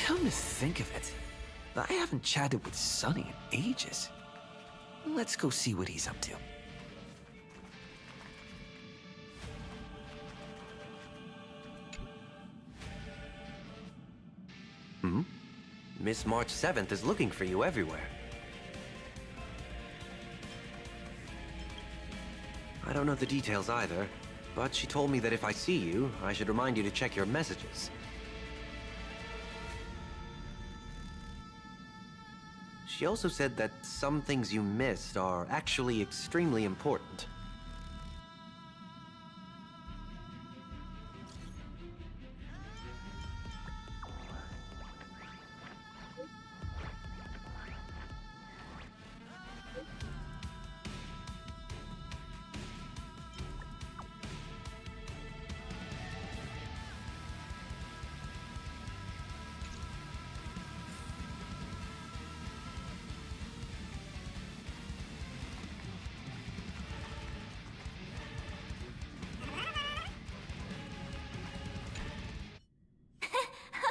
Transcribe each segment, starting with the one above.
Come to think of it, I haven't chatted with Sonny in ages. Let's go see what he's up to. Miss March 7th is looking for you everywhere. I don't know the details either, but she told me that if I see you, I should remind you to check your messages. She also said that some things you missed are actually extremely important.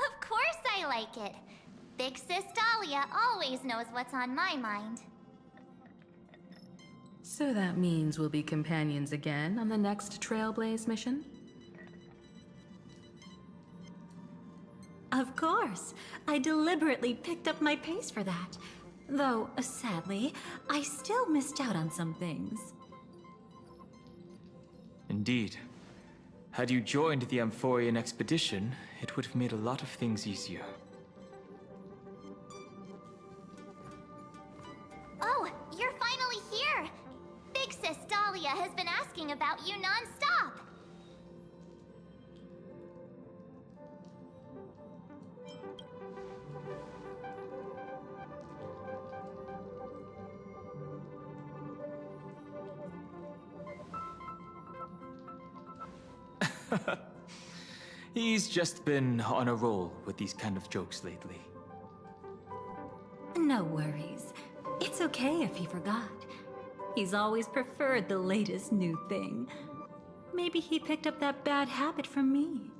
Of course I like it. Big Sis Dahlia always knows what's on my mind. So that means we'll be companions again on the next Trailblaze mission? Of course. I deliberately picked up my pace for that. Though, sadly, I still missed out on some things. Indeed. Had you joined the Amphorian expedition, it would have made a lot of things easier. Oh, you're finally here! Big Sis Dahlia has been asking about you non-stop! He's just been on a roll with these kind of jokes lately. No worries. It's okay if he forgot. He's always preferred the latest new thing. Maybe he picked up that bad habit from me.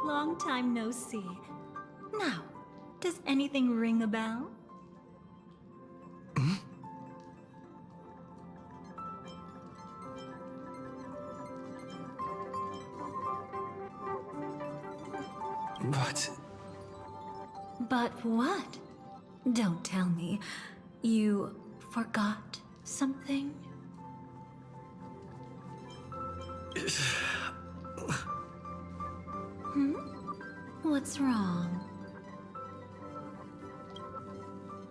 Long time no see. Now, does anything ring a bell? But what? Don't tell me. You forgot something? What's wrong?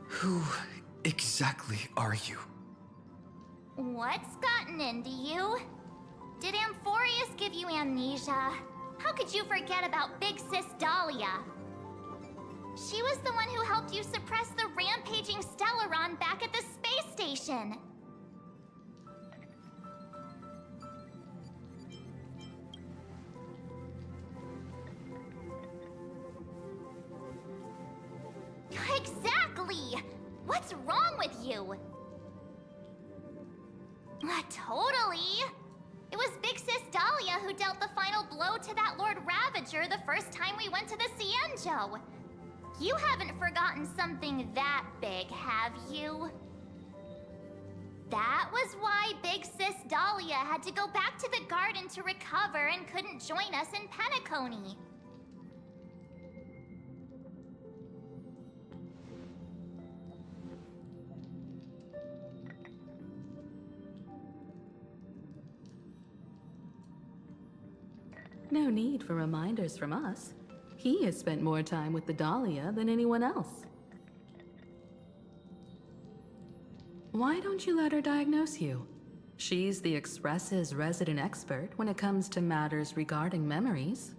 Who exactly are you? What's gotten into you? Did Amphorius give you amnesia? How could you forget about Big Sis Dahlia? She was the one who helped you suppress the rampaging Stellaron back at the space station. Exactly! What's wrong with you? Totally! It was Big Sis Dahlia who dealt the final blow to that Lord Ravager the first time we went to the Cienjo. You haven't forgotten something that big, have you? That was why Big Sis Dahlia had to go back to the garden to recover and couldn't join us in Penacony. No need for reminders from us. He has spent more time with the Dahlia than anyone else. Why don't you let her diagnose you? She's the Express's resident expert when it comes to matters regarding memories.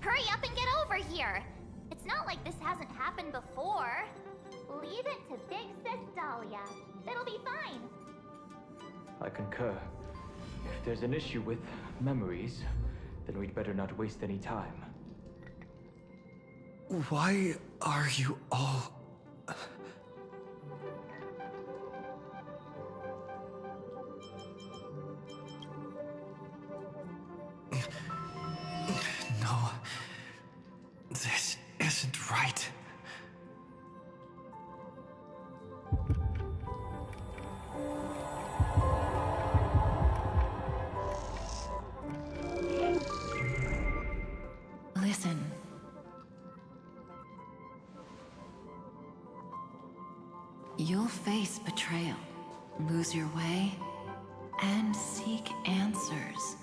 Hurry up and get over here! It's not like this hasn't happened before. Leave it to Big Sis Dahlia. It'll be fine. I concur. If there's an issue with memories, then we'd better not waste any time. Why are you all... No, this isn't right. Listen. You'll face betrayal, lose your way, and seek answers.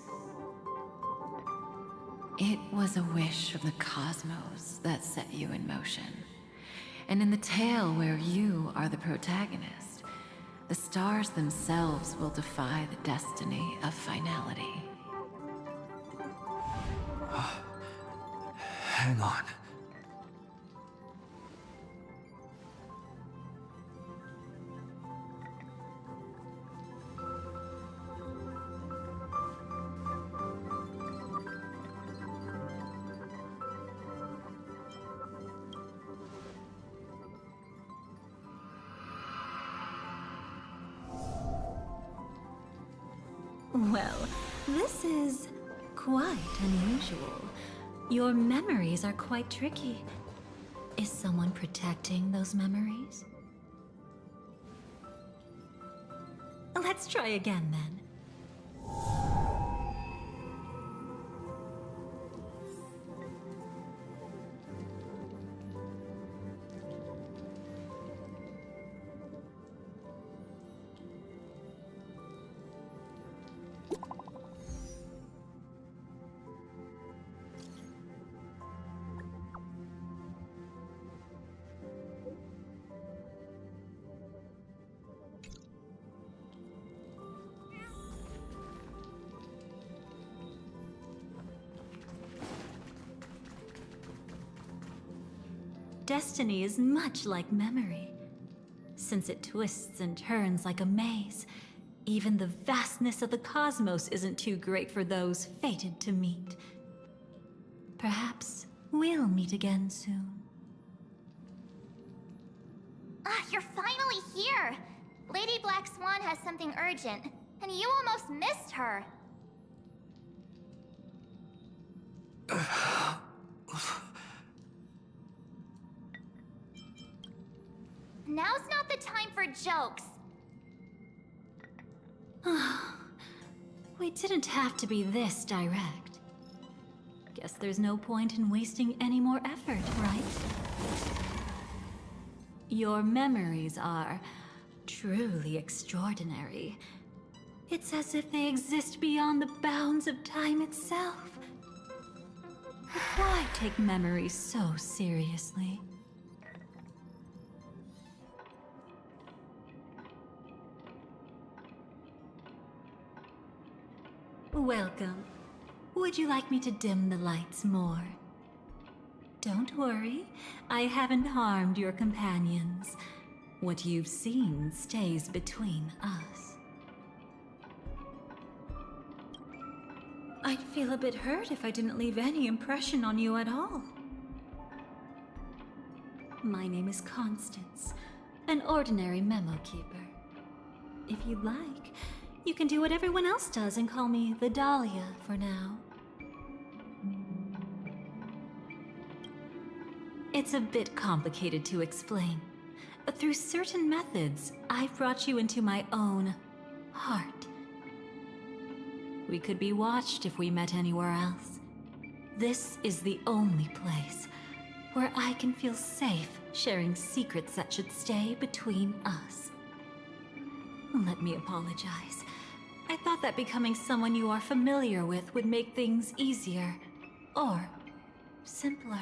It was a wish of the cosmos that set you in motion. And in the tale where you are the protagonist, the stars themselves will defy the destiny of finality. Hang on. Well, this is quite unusual. Your memories are quite tricky. Is someone protecting those memories? Let's try again then. Destiny is much like memory. Since it twists and turns like a maze, even the vastness of the cosmos isn't too great for those fated to meet. Perhaps we'll meet again soon. Ah, you're finally here! Lady Black Swan has something urgent, and you almost missed her. Now's not the time for jokes. We didn't have to be this direct. Guess there's no point in wasting any more effort, right? Your memories are truly extraordinary. It's as if they exist beyond the bounds of time itself. But why take memories so seriously? Welcome. Would you like me to dim the lights more? Don't worry, I haven't harmed your companions. What you've seen stays between us. I'd feel a bit hurt if I didn't leave any impression on you at all. My name is Constance, an ordinary memo keeper. If you'd like, you can do what everyone else does and call me the Dahlia for now. It's a bit complicated to explain. Through certain methods, I've brought you into my own heart. We could be watched if we met anywhere else. This is the only place where I can feel safe sharing secrets that should stay between us. Let me apologize. I thought that becoming someone you are familiar with would make things easier, or simpler.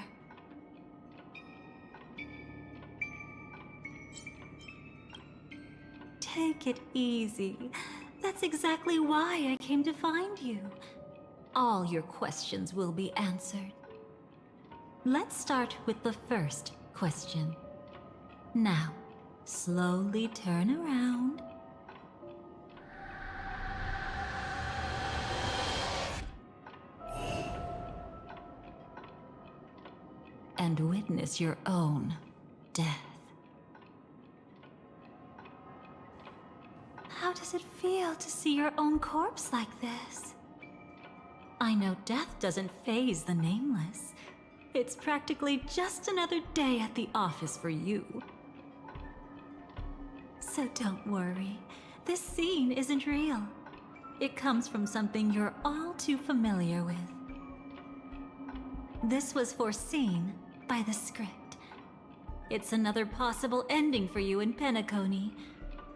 Take it easy. That's exactly why I came to find you. All your questions will be answered. Let's start with the first question. Now, slowly turn around. And witness your own death. How does it feel to see your own corpse like this? I know death doesn't faze the nameless. It's practically just another day at the office for you. So don't worry, this scene isn't real. It comes from something you're all too familiar with. This was foreseen by the script. It's another possible ending for you in Penacony,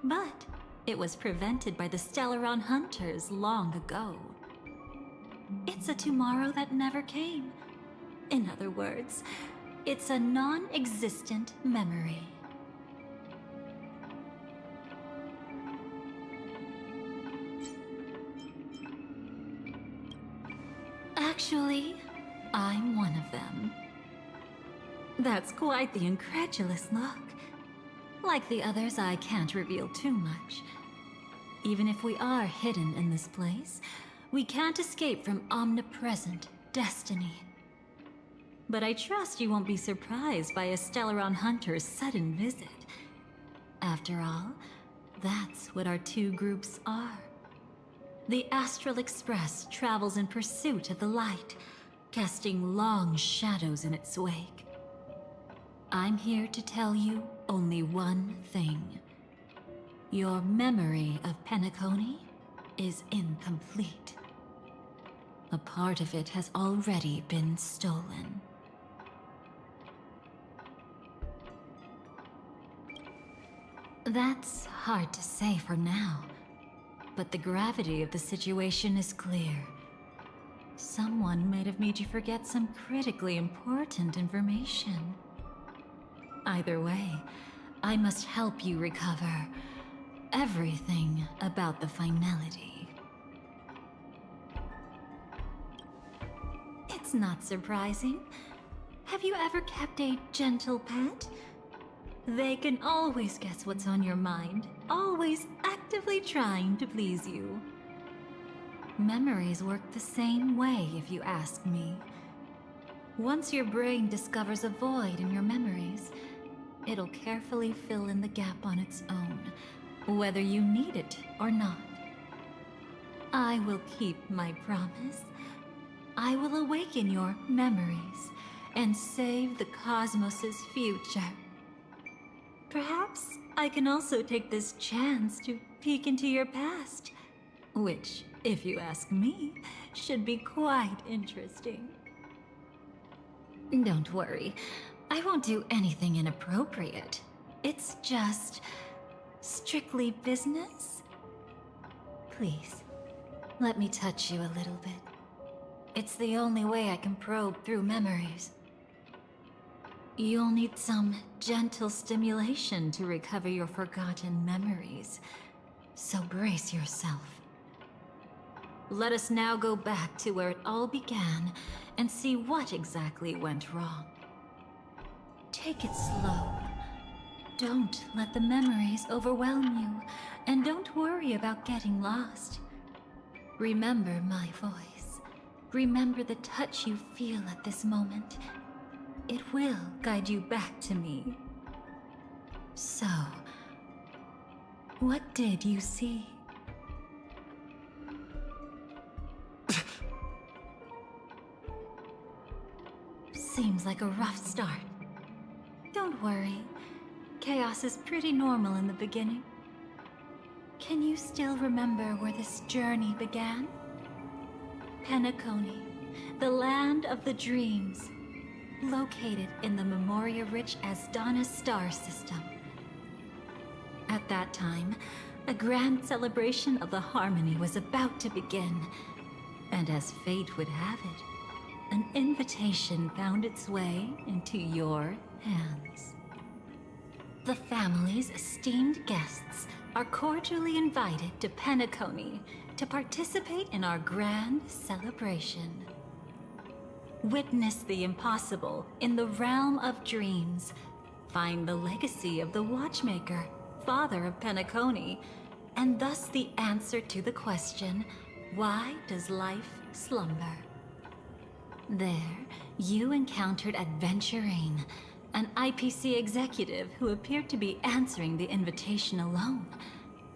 but it was prevented by the Stellaron Hunters long ago. It's a tomorrow that never came. In other words, it's a non-existent memory. Actually, I'm one of them. That's quite the incredulous look. Like the others, I can't reveal too much. Even if we are hidden in this place, we can't escape from omnipresent destiny. But I trust you won't be surprised by a Stellaron Hunter's sudden visit. After all, that's what our two groups are. The Astral Express travels in pursuit of the light, casting long shadows in its wake. I'm here to tell you only one thing. Your memory of Penacony is incomplete. A part of it has already been stolen. That's hard to say for now, but the gravity of the situation is clear. Someone might have made you forget some critically important information. Either way, I must help you recover everything about the finality. It's not surprising. Have you ever kept a gentle pet? They can always guess what's on your mind, always actively trying to please you. Memories work the same way, if you ask me. Once your brain discovers a void in your memories, it'll carefully fill in the gap on its own, whether you need it or not. I will keep my promise. I will awaken your memories and save the cosmos's future. Perhaps I can also take this chance to peek into your past, which, if you ask me, should be quite interesting. Don't worry, I won't do anything inappropriate. It's just strictly business. Please, let me touch you a little bit. It's the only way I can probe through memories. You'll need some gentle stimulation to recover your forgotten memories, so brace yourself. Let us now go back to where it all began and see what exactly went wrong. Take it slow. Don't let the memories overwhelm you, and don't worry about getting lost. Remember my voice. Remember the touch you feel at this moment. It will guide you back to me. So, what did you see? Seems like a rough start. Don't worry. Chaos is pretty normal in the beginning. Can you still remember where this journey began? Penacony, the land of the dreams, located in the Memoria-rich Asdana star system. At that time, a grand celebration of the Harmony was about to begin, and as fate would have it, an invitation found its way into your hands. The family's esteemed guests are cordially invited to Penacony to participate in our grand celebration. Witness the impossible in the realm of dreams. Find the legacy of the Watchmaker, father of Penacony, and thus the answer to the question, why does life slumber? There, you encountered Adventurine, an IPC executive who appeared to be answering the invitation alone,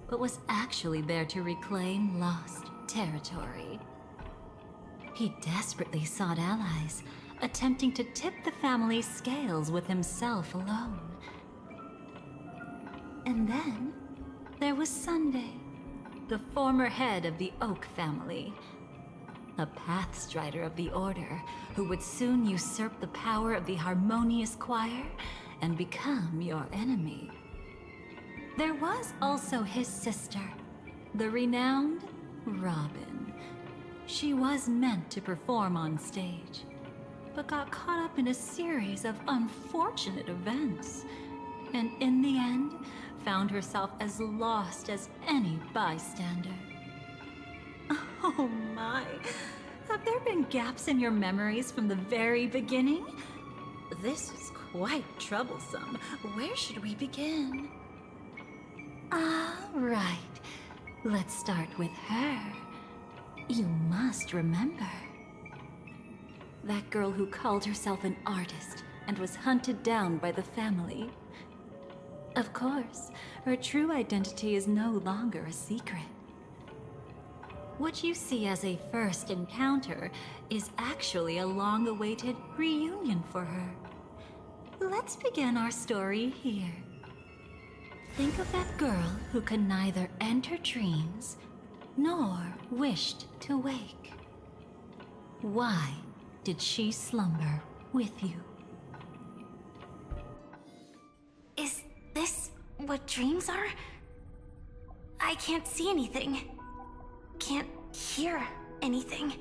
but was actually there to reclaim lost territory. He desperately sought allies, attempting to tip the family's scales with himself alone. And then, there was Sunday, the former head of the Oak family. A Pathstrider of the Order who would soon usurp the power of the Harmonious Choir and become your enemy. There was also his sister, the renowned Robin. She was meant to perform on stage, but got caught up in a series of unfortunate events, and in the end, found herself as lost as any bystander. Oh my, have there been gaps in your memories from the very beginning? This is quite troublesome. Where should we begin? Right. Let's start with her. You must remember. That girl who called herself an artist and was hunted down by the family. Of course, her true identity is no longer a secret. What you see as a first encounter is actually a long-awaited reunion for her. Let's begin our story here. Think of that girl who could neither enter dreams nor wished to wake. Why did she slumber with you? Is this what dreams are? I can't see anything. Can't hear anything.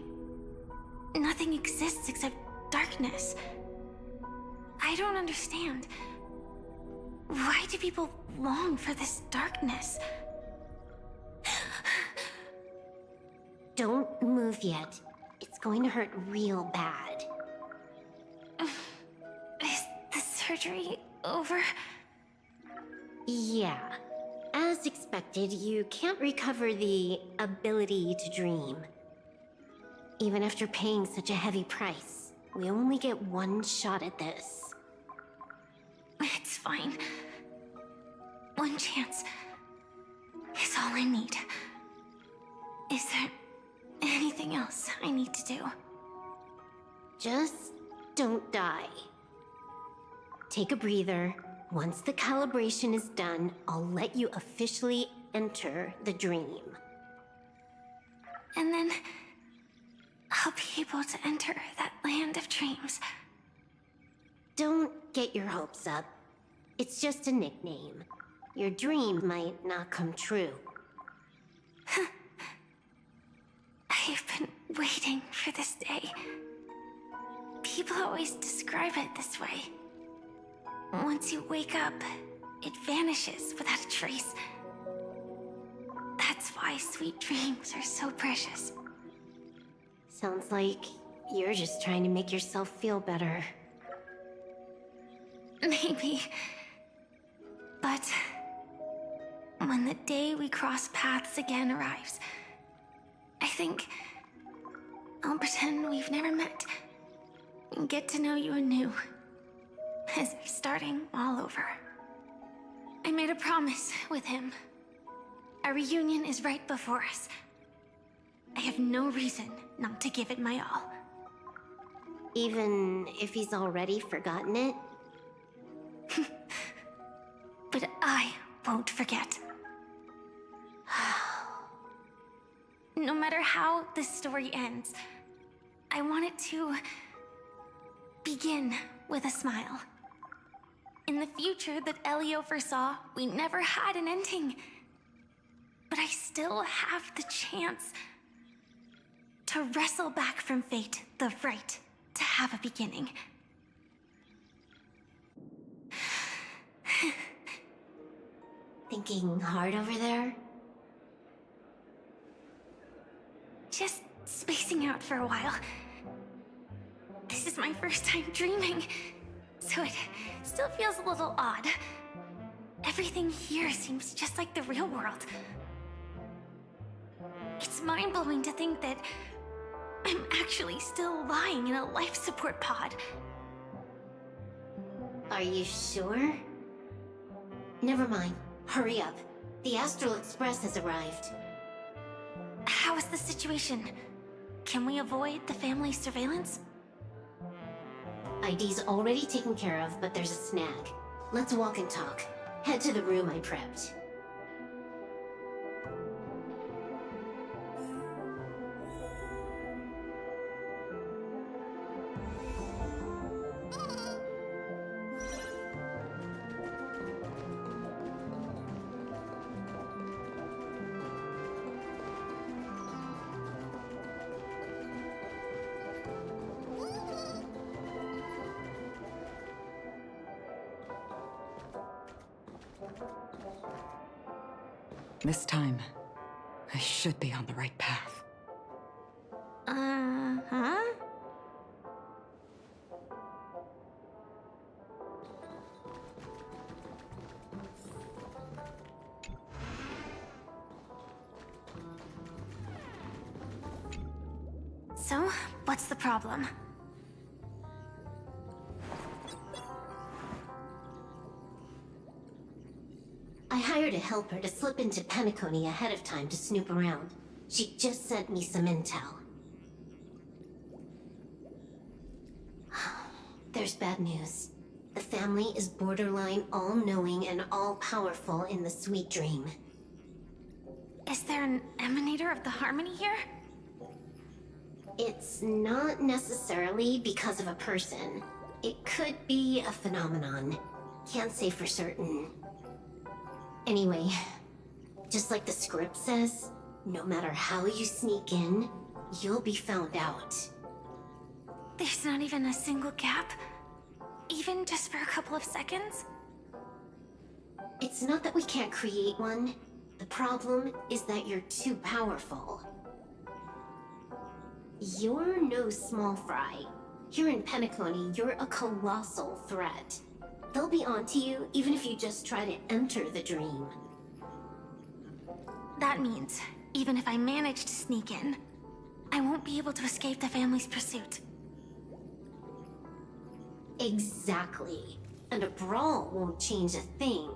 Nothing exists except darkness. I don't understand. Why do people long for this darkness? Don't move yet. It's going to hurt real bad. Is the surgery over? Yeah. As expected, you can't recover the ability to dream. Even after paying such a heavy price, we only get one shot at this. It's fine. One chance is all I need. Is there anything else I need to do? Just don't die. Take a breather. Once the calibration is done, I'll let you officially enter the dream. And then I'll be able to enter that land of dreams. Don't get your hopes up. It's just a nickname. Your dream might not come true. I've been waiting for this day. People always describe it this way. Once you wake up, it vanishes without a trace. That's why sweet dreams are so precious. Sounds like you're just trying to make yourself feel better. Maybe. But when the day we cross paths again arrives, I think I'll pretend we've never met and get to know you anew, as if starting all over. I made a promise with him. Our reunion is right before us. I have no reason not to give it my all. Even if he's already forgotten it? But I won't forget. No matter how this story ends, I want it to begin with a smile. In the future that Elio foresaw, we never had an ending. But I still have the chance to wrestle back from fate the right to have a beginning. Thinking hard over there? Just spacing out for a while. This my first time dreaming, so it still feels a little odd. Everything here seems just like the real world. It's mind-blowing to think that I'm actually still lying in a life support pod. Are you sure? Never mind. Hurry up. The Astral Express has arrived. How is the situation? Can we avoid the family's surveillance? ID's already taken care of, but there's a snag. Let's walk and talk. Head to the room I prepped. This time, I should be on the right path. Uh-huh? So, what's the problem? I hired a helper to slip into Penacony ahead of time to snoop around. She just sent me some intel. There's bad news. The family is borderline all-knowing and all-powerful in the Sweet Dream. Is there an emanator of the Harmony here? It's not necessarily because of a person. It could be a phenomenon. Can't say for certain. Anyway, just like the script says, no matter how you sneak in, you'll be found out. There's not even a single gap? Even just for a couple of seconds? It's not that we can't create one. The problem is that you're too powerful. You're no small fry. Here in Penacony, you're a colossal threat. They'll be onto you even if you just try to enter the dream. That means, even if I manage to sneak in, I won't be able to escape the family's pursuit. Exactly. And a brawl won't change a thing.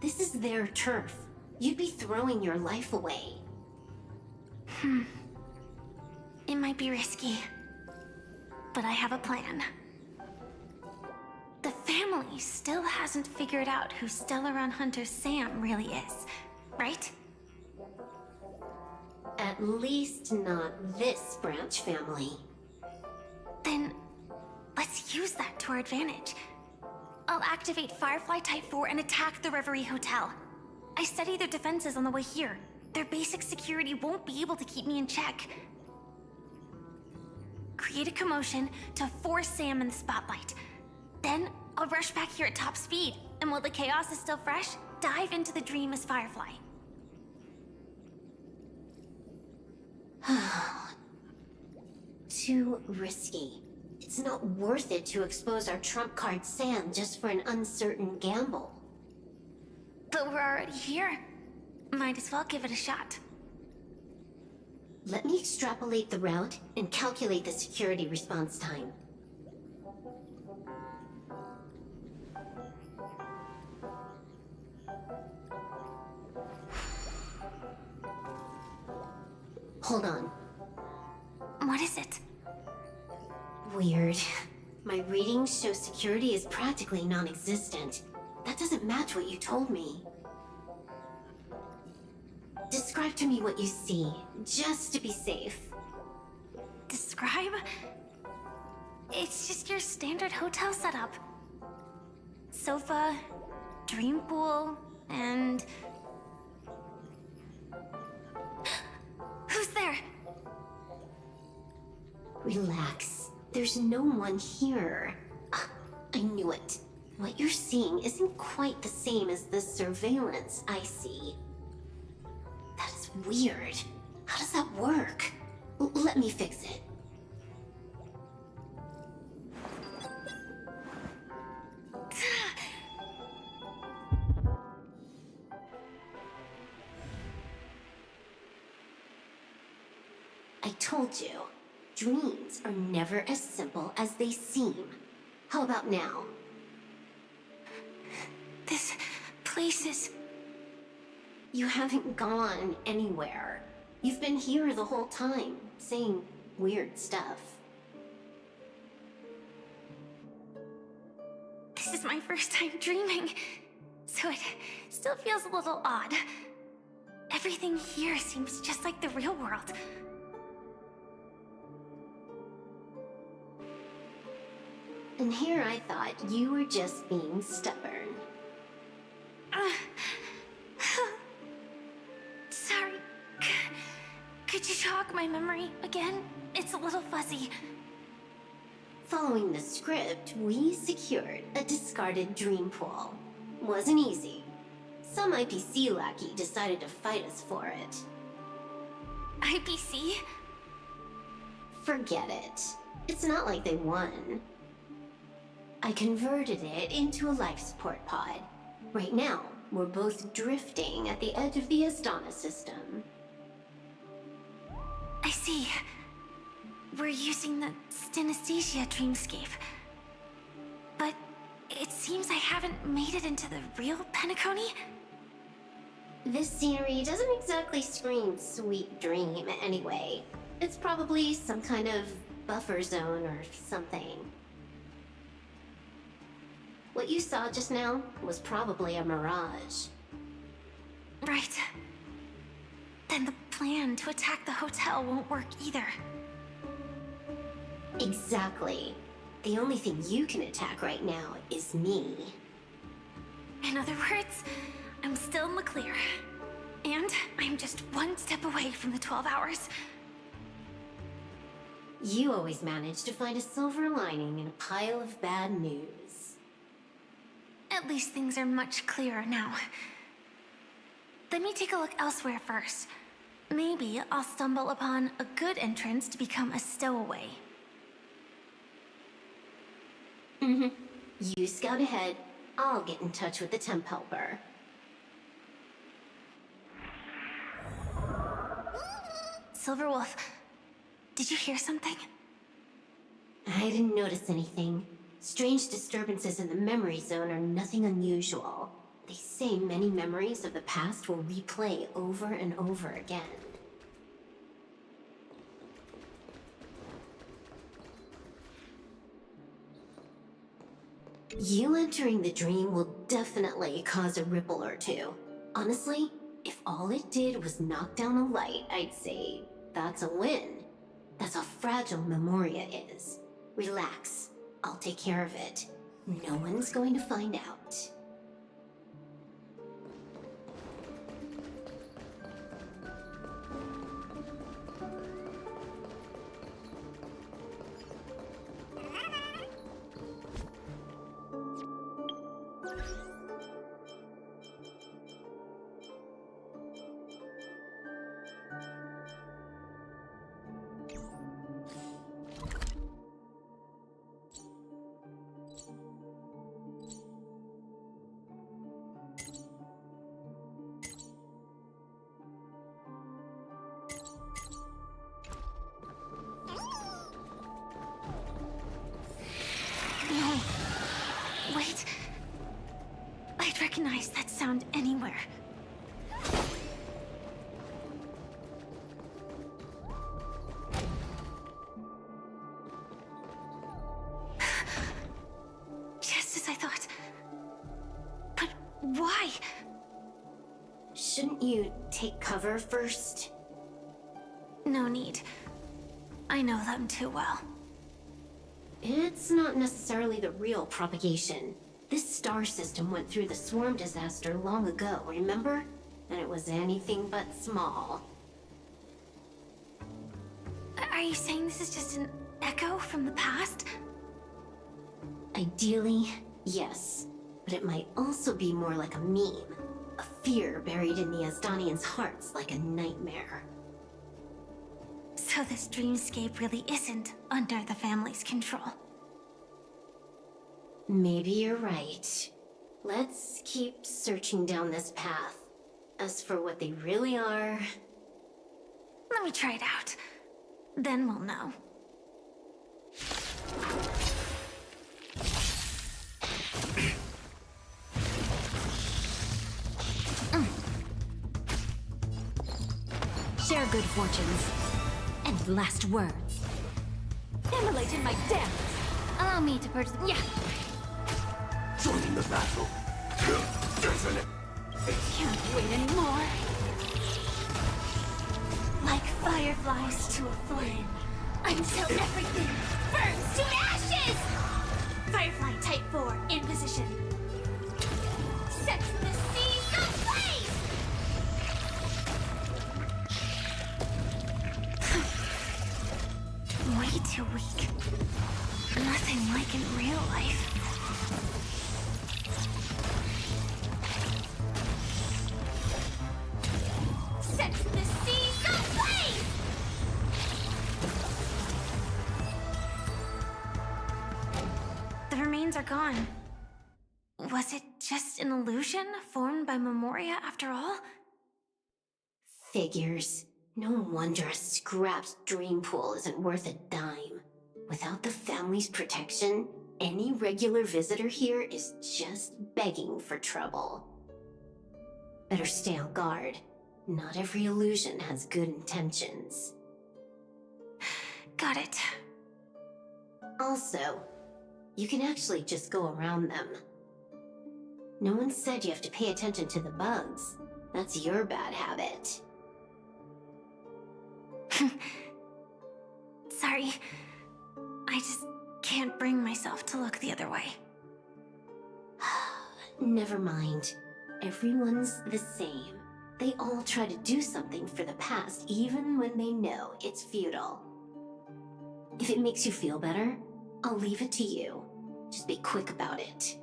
This is their turf. You'd be throwing your life away. It might be risky, but I have a plan. The family still hasn't figured out who Stellaron Hunter Sam really is, right? At least not this branch family. Then, let's use that to our advantage. I'll activate Firefly Type 4 and attack the Reverie Hotel. I studied their defenses on the way here. Their basic security won't be able to keep me in check. Create a commotion to force Sam in the spotlight. Then, I'll rush back here at top speed, and while the chaos is still fresh, dive into the dream as Firefly. Too risky. It's not worth it to expose our trump card Sam just for an uncertain gamble. But we're already here. Might as well give it a shot. Let me extrapolate the route and calculate the security response time. Hold on. What is it? Weird. My readings show security is practically non-existent. That doesn't match what you told me. Describe to me what you see, just to be safe. Describe? It's just your standard hotel setup. Sofa, dream pool, and... Who's there? Relax. There's no one here. Ah, I knew it. What you're seeing isn't quite the same as the surveillance I see. That is weird. How does that work? Let me fix it. told you, dreams are never as simple as they seem. How about now? This place is... You haven't gone anywhere. You've been here the whole time, saying weird stuff. This is my first time dreaming, so it still feels a little odd. Everything here seems just like the real world. And here I thought you were just being stubborn. Sorry. Could you jog my memory again? It's a little fuzzy. Following the script, we secured a discarded dream pool. Wasn't easy. Some IPC lackey decided to fight us for it. IPC? Forget it. It's not like they won. I converted it into a life support pod. Right now, we're both drifting at the edge of the Astana system. I see. We're using the Synesthesia dreamscape. But it seems I haven't made it into the real Penacony? This scenery doesn't exactly scream sweet dream anyway. It's probably some kind of buffer zone or something. What you saw just now was probably a mirage. Right. Then the plan to attack the hotel won't work either. Exactly. The only thing you can attack right now is me. In other words, I'm still in the clear. And I'm just one step away from the 12 hours. You always manage to find a silver lining in a pile of bad news. At least things are much clearer now. Let me take a look elsewhere first. Maybe I'll stumble upon a good entrance to become a stowaway. You scout ahead. I'll get in touch with the temp helper. Silverwolf, did you hear something? I didn't notice anything. Strange disturbances in the memory zone are nothing unusual. They say many memories of the past will replay over and over again. You entering the dream will definitely cause a ripple or two. Honestly, if all it did was knock down a light, I'd say that's a win. That's how fragile Memoria is. Relax. I'll take care of it. No one's going to find out. No. Wait. I'd recognize that sound anywhere. Just as I thought. But why? Shouldn't you take cover first? No need. I know them too well. It's not necessarily the real propagation. This star system went through the swarm disaster long ago, remember? And it was anything but small. Are you saying this is just an echo from the past? Ideally, yes. But it might also be more like a meme. A fear buried in the Asdanians' hearts like a nightmare. So this dreamscape really isn't under the family's control. Maybe you're right. Let's keep searching down this path. As for what they really are... Let me try it out. Then we'll know. Share good fortunes. And last words. Immolate in my dance! Allow me to purge the... Yeah! Joining the battle. Isn't it? Can't wait anymore. Like fireflies to a flame, until everything burns to ashes! Firefly Type 4 in position. Set the seas ablaze! Way too weak. Nothing like in real life. Set the seas ablaze! The remains are gone. Was it just an illusion formed by Memoria after all? Figures. No wonder a scrapped dream pool isn't worth a dime. Without the family's protection, any regular visitor here is just begging for trouble. Better stay on guard. Not every illusion has good intentions. Got it. Also, you can actually just go around them. No one said you have to pay attention to the bugs. That's your bad habit. Sorry. I just can't bring myself to look the other way. Never mind. Everyone's the same. They all try to do something for the past, even when they know it's futile. If it makes you feel better, I'll leave it to you. Just be quick about it.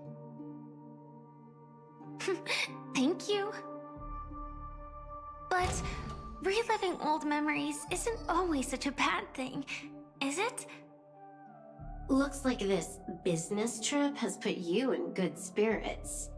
Thank you. But reliving old memories isn't always such a bad thing, is it? Looks like this business trip has put you in good spirits.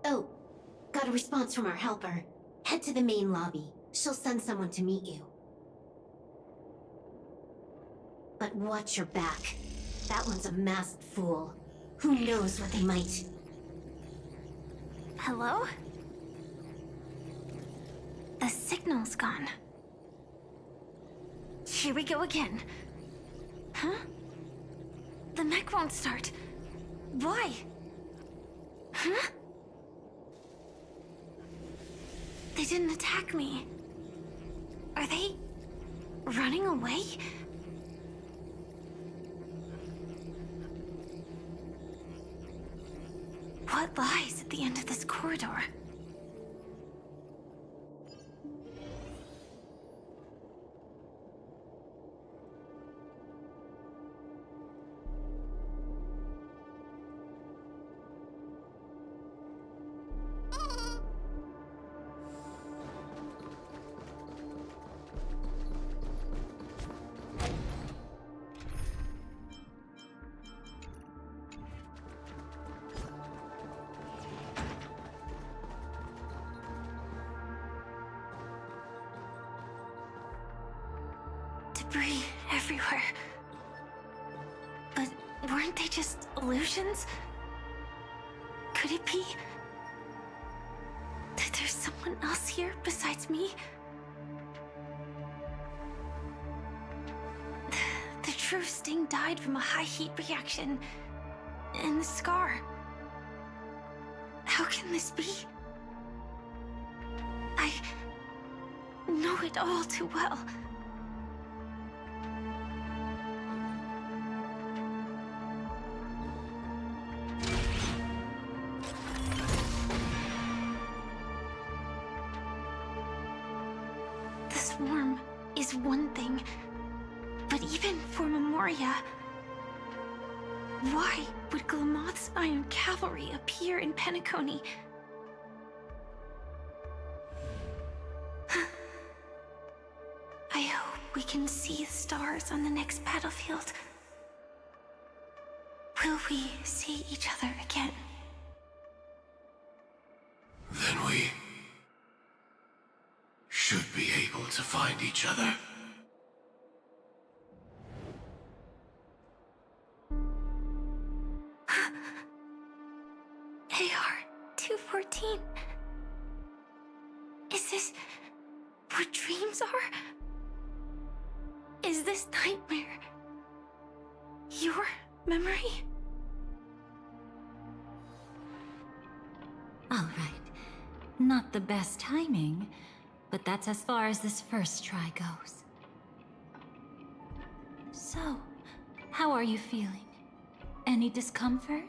Oh, got a response from our helper. Head to the main lobby. She'll send someone to meet you. But watch your back. That one's a masked fool. Who knows what they might... Hello? The signal's gone. Here we go again. Huh? The mech won't start. Why? Huh? They didn't attack me. Are they running away? What lies at the end of this corridor? Debris everywhere. But weren't they just illusions? Could it be that there's someone else here besides me? The true Sting died from a high heat reaction, and the scar How can this be? I know it all too well. The swarm is one thing, but even for Memoria, why would Glamoth's Iron Cavalry appear in Penacony? I hope we can see the stars on the next battlefield. Will we see each other again? Then we should be able to find each other. AR-214. Is this what dreams are? Is this nightmare your memory? All right. Not the best timing, but that's as far as this first try goes. So, how are you feeling? Any discomfort?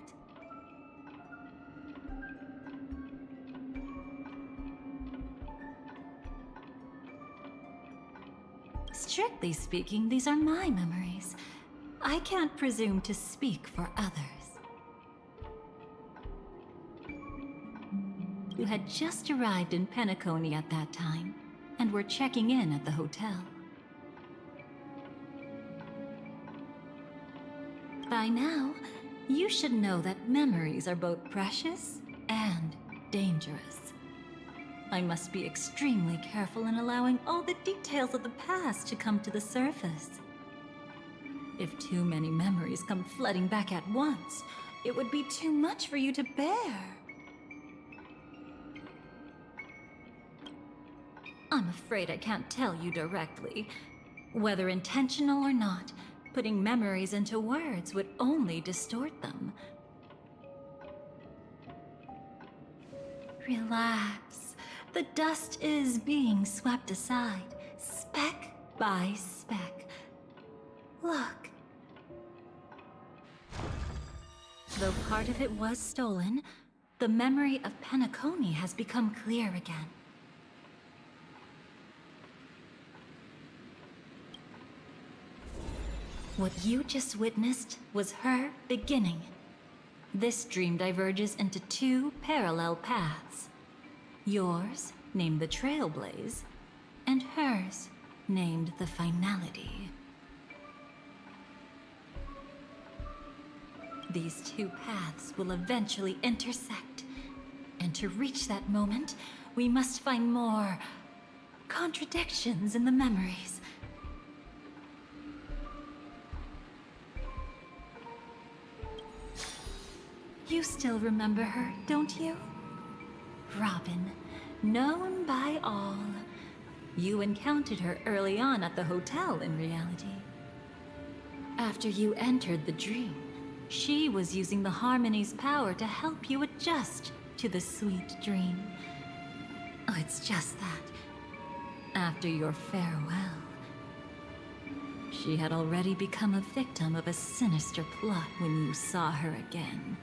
Strictly speaking, these are my memories. I can't presume to speak for others. You had just arrived in Penacony at that time, and were checking in at the hotel. By now, you should know that memories are both precious and dangerous. I must be extremely careful in allowing all the details of the past to come to the surface. If too many memories come flooding back at once, it would be too much for you to bear. I'm afraid I can't tell you directly. Whether intentional or not, putting memories into words would only distort them. Relax. The dust is being swept aside, speck by speck. Look. Though part of it was stolen, the memory of Penacony has become clear again. What you just witnessed was her beginning. This dream diverges into two parallel paths. Yours, named the Trailblaze, and hers, named the Finality. These two paths will eventually intersect. And to reach that moment, we must find more contradictions in the memories. You still remember her, don't you? Robin, known by all. You encountered her early on at the hotel, in reality. After you entered the dream, she was using the Harmony's power to help you adjust to the sweet dream. Oh, it's just that. After your farewell, she had already become a victim of a sinister plot when you saw her again.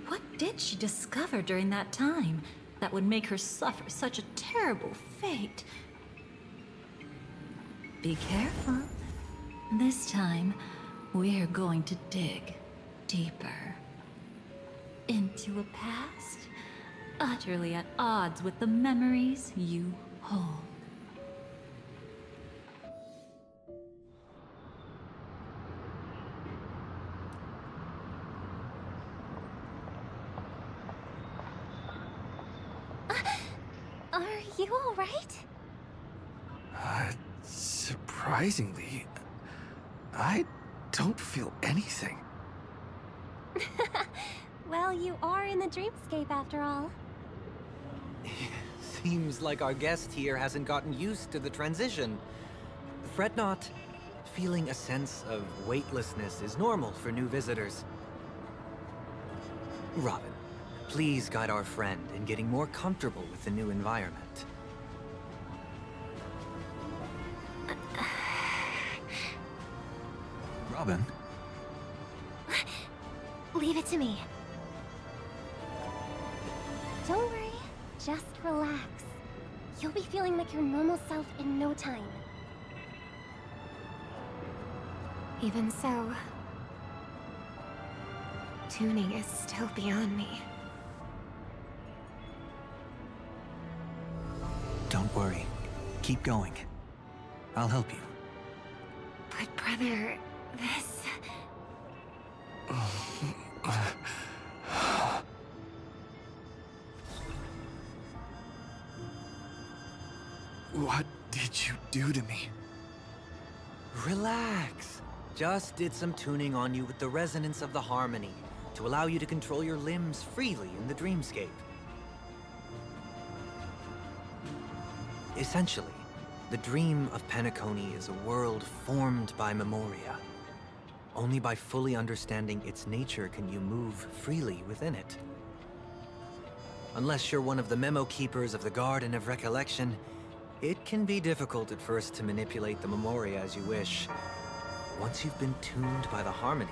What did she discover during that time that would make her suffer such a terrible fate? Be careful. This time, we're going to dig deeper. Into a past utterly at odds with the memories you hold. Are you all right? Surprisingly, I don't feel anything. Well, you are in the dreamscape after all. Seems like our guest here hasn't gotten used to the transition. Fret not. Feeling a sense of weightlessness is normal for new visitors. Robin, Please guide our friend in getting more comfortable with the new environment. Robin? Leave it to me. Don't worry, just relax. You'll be feeling like your normal self in no time. Even so, tuning is still beyond me. Don't worry. Keep going. I'll help you. But brother, this... What did you do to me? Relax. Just did some tuning on you with the resonance of the harmony to allow you to control your limbs freely in the dreamscape. Essentially, the dream of Penacony is a world formed by Memoria. Only by fully understanding its nature can you move freely within it. Unless you're one of the memo keepers of the Garden of Recollection, it can be difficult at first to manipulate the Memoria as you wish. Once you've been tuned by the harmony,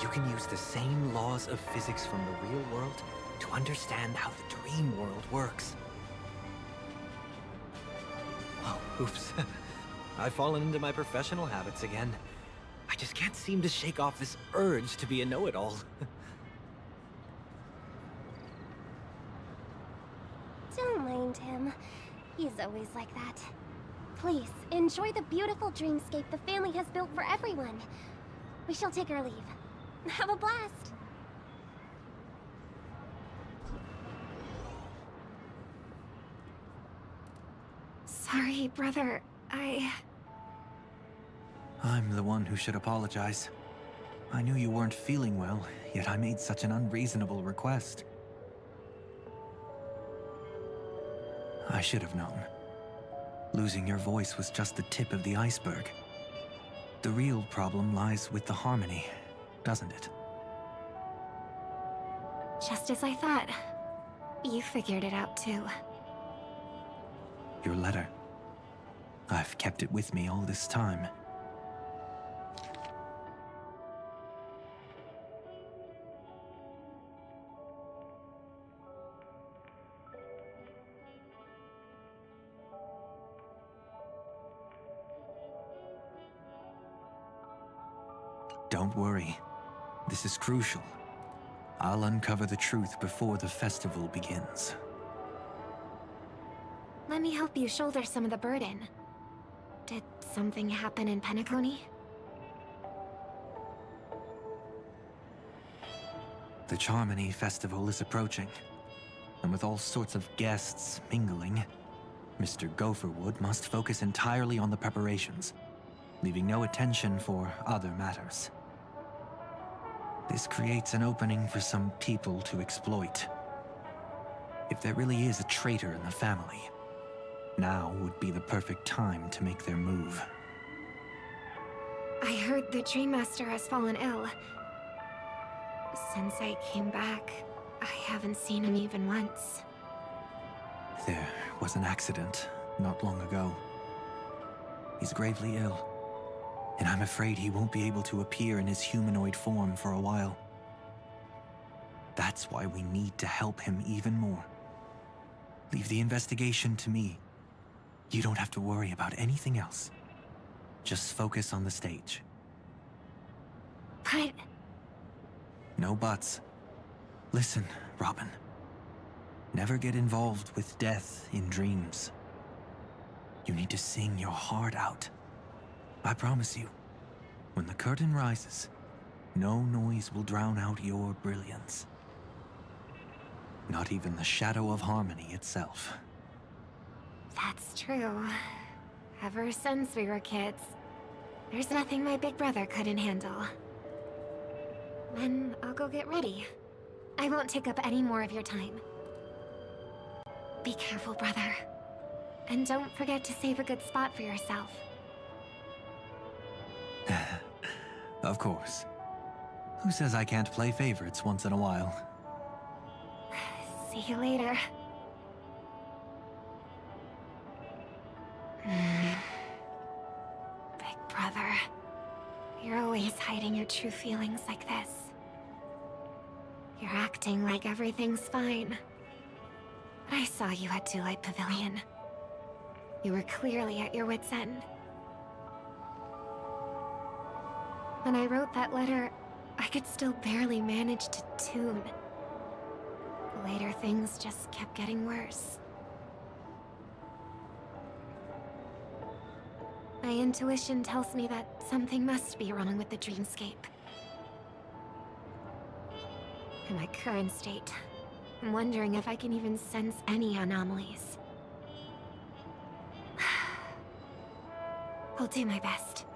you can use the same laws of physics from the real world to understand how the dream world works. Oh, oops. I've fallen into my professional habits again. I just can't seem to shake off this urge to be a know-it-all. Don't mind him. He's always like that. Please, enjoy the beautiful dreamscape the family has built for everyone. We shall take our leave. Have a blast! Sorry, brother. I'm the one who should apologize. I knew you weren't feeling well, yet I made such an unreasonable request. I should have known. Losing your voice was just the tip of the iceberg. The real problem lies with the harmony, doesn't it? Just as I thought. You figured it out too. Your letter. I've kept it with me all this time. Don't worry. This is crucial. I'll uncover the truth before the festival begins. Let me help you shoulder some of the burden. Did something happen in Penacony? The Charmony Festival is approaching, and with all sorts of guests mingling, Mr. Gopherwood must focus entirely on the preparations, leaving no attention for other matters. This creates an opening for some people to exploit. If there really is a traitor in the family, now would be the perfect time to make their move. I heard the Dream Master has fallen ill. Since I came back, I haven't seen him even once. There was an accident not long ago. He's gravely ill, and I'm afraid he won't be able to appear in his humanoid form for a while. That's why we need to help him even more. Leave the investigation to me. You don't have to worry about anything else. Just focus on the stage. But... No buts. Listen, Robin. Never get involved with death in dreams. You need to sing your heart out. I promise you, when the curtain rises, no noise will drown out your brilliance. Not even the shadow of harmony itself. That's true. Ever since we were kids, there's nothing my big brother couldn't handle. Then I'll go get ready. I won't take up any more of your time. Be careful, brother. And don't forget to save a good spot for yourself. Of course. Who says I can't play favorites once in a while? See you later. Big brother. You're always hiding your true feelings like this. You're acting like everything's fine. But I saw you at Dewlight Pavilion. You were clearly at your wit's end. When I wrote that letter, I could still barely manage to tune. Later, things just kept getting worse. My intuition tells me that something must be wrong with the dreamscape. In my current state, I'm wondering if I can even sense any anomalies. I'll do my best.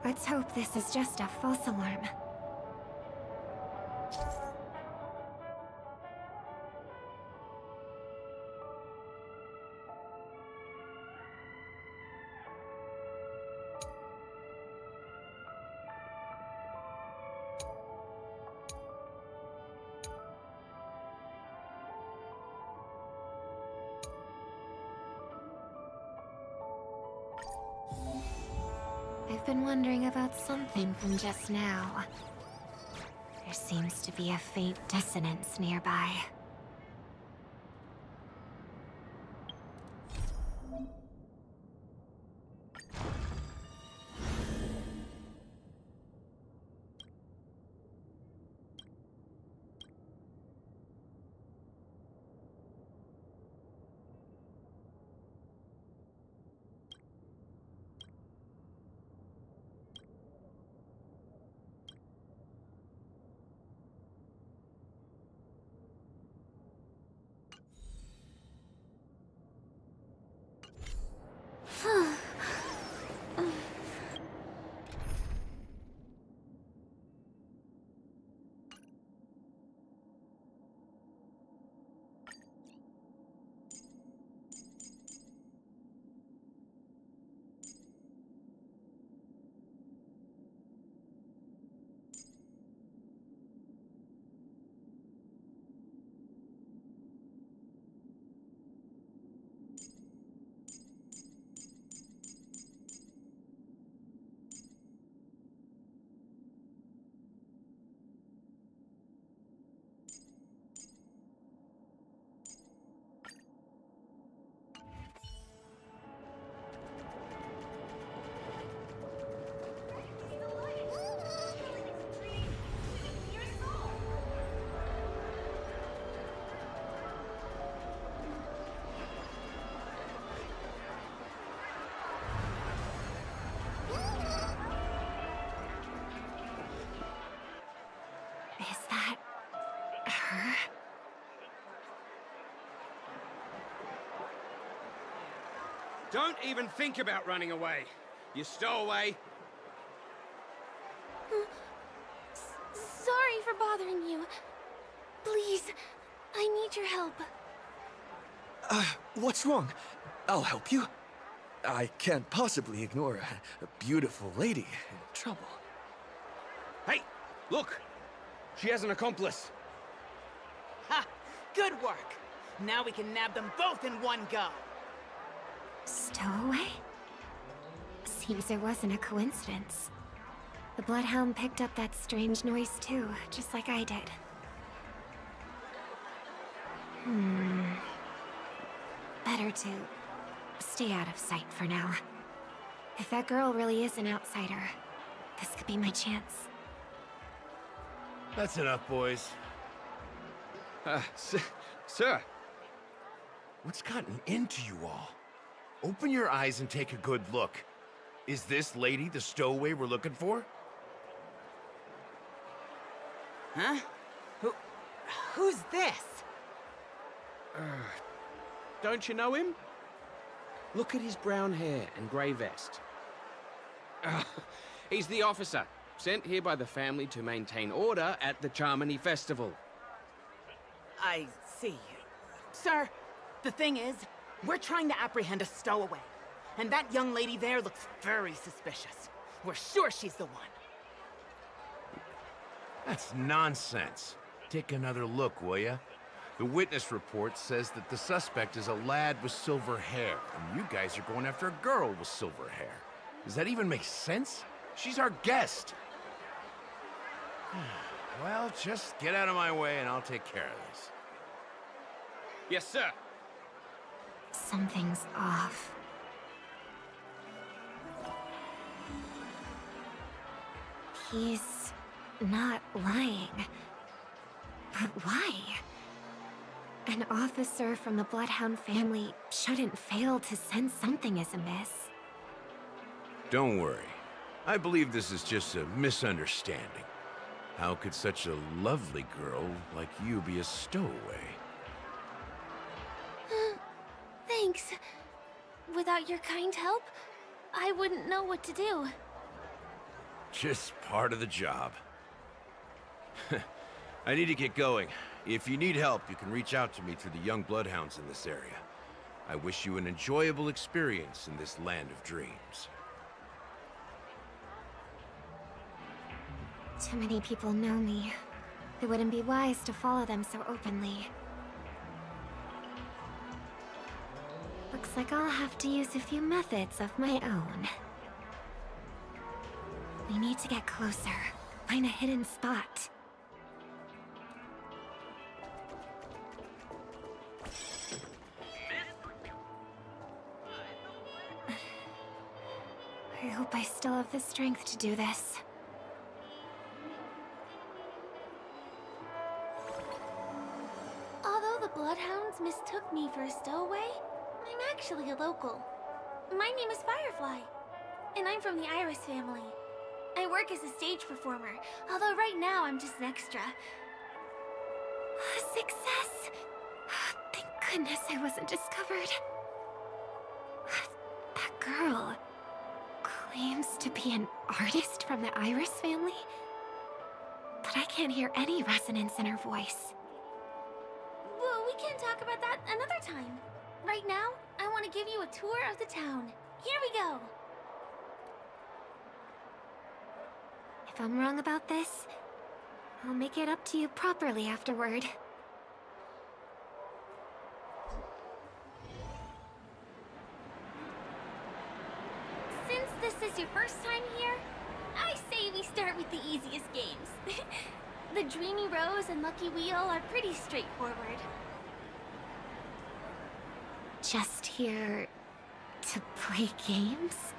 Let's hope this is just a false alarm. I've been wondering about something from just now. There seems to be a faint dissonance nearby. Is that her? Don't even think about running away. You stowaway. Sorry for bothering you. Please, I need your help. What's wrong? I'll help you. I can't possibly ignore a beautiful lady in trouble. Hey, look! She has an accomplice. Ha! Good work! Now we can nab them both in one go! Stowaway? Seems it wasn't a coincidence. The Bloodhound picked up that strange noise too, just like I did. Better to stay out of sight for now. If that girl really is an outsider, this could be my chance. That's enough, boys. Sir. What's gotten into you all? Open your eyes and take a good look. Is this lady the stowaway we're looking for? Huh? Who's this? Don't you know him? Look at his brown hair and grey vest. He's the officer, sent here by the family to maintain order at the Charmony Festival. I see. Sir, the thing is, we're trying to apprehend a stowaway. And that young lady there looks very suspicious. We're sure she's the one. That's nonsense. Take another look, will ya? The witness report says that the suspect is a lad with silver hair, and you guys are going after a girl with silver hair. Does that even make sense? She's our guest. Well, just get out of my way and I'll take care of this. Yes, sir. Something's off. He's not lying. But why? An officer from the Bloodhound family shouldn't fail to sense something is amiss. Don't worry. I believe this is just a misunderstanding. How could such a lovely girl like you be a stowaway? Thanks. Without your kind help, I wouldn't know what to do. Just part of the job. I need to get going. If you need help, you can reach out to me through the young bloodhounds in this area. I wish you an enjoyable experience in this land of dreams. Too many people know me. It wouldn't be wise to follow them so openly. Looks like I'll have to use a few methods of my own. We need to get closer. Find a hidden spot. I hope I still have the strength to do this. Although the Bloodhounds mistook me for a stowaway, I'm actually a local. My name is Firefly, and I'm from the Iris family. I work as a stage performer, although right now I'm just an extra. Success! Thank goodness I wasn't discovered. That girl claims to be an artist from the Iris family, but I can't hear any resonance in her voice. Well, we can talk about that another time. Right now, I want to give you a tour of the town. Here we go. If I'm wrong about this, I'll make it up to you properly afterward. Since this is your first time here, I say we start with the easiest games. The Dreamy Rose and Lucky Wheel are pretty straightforward. Just here to play games?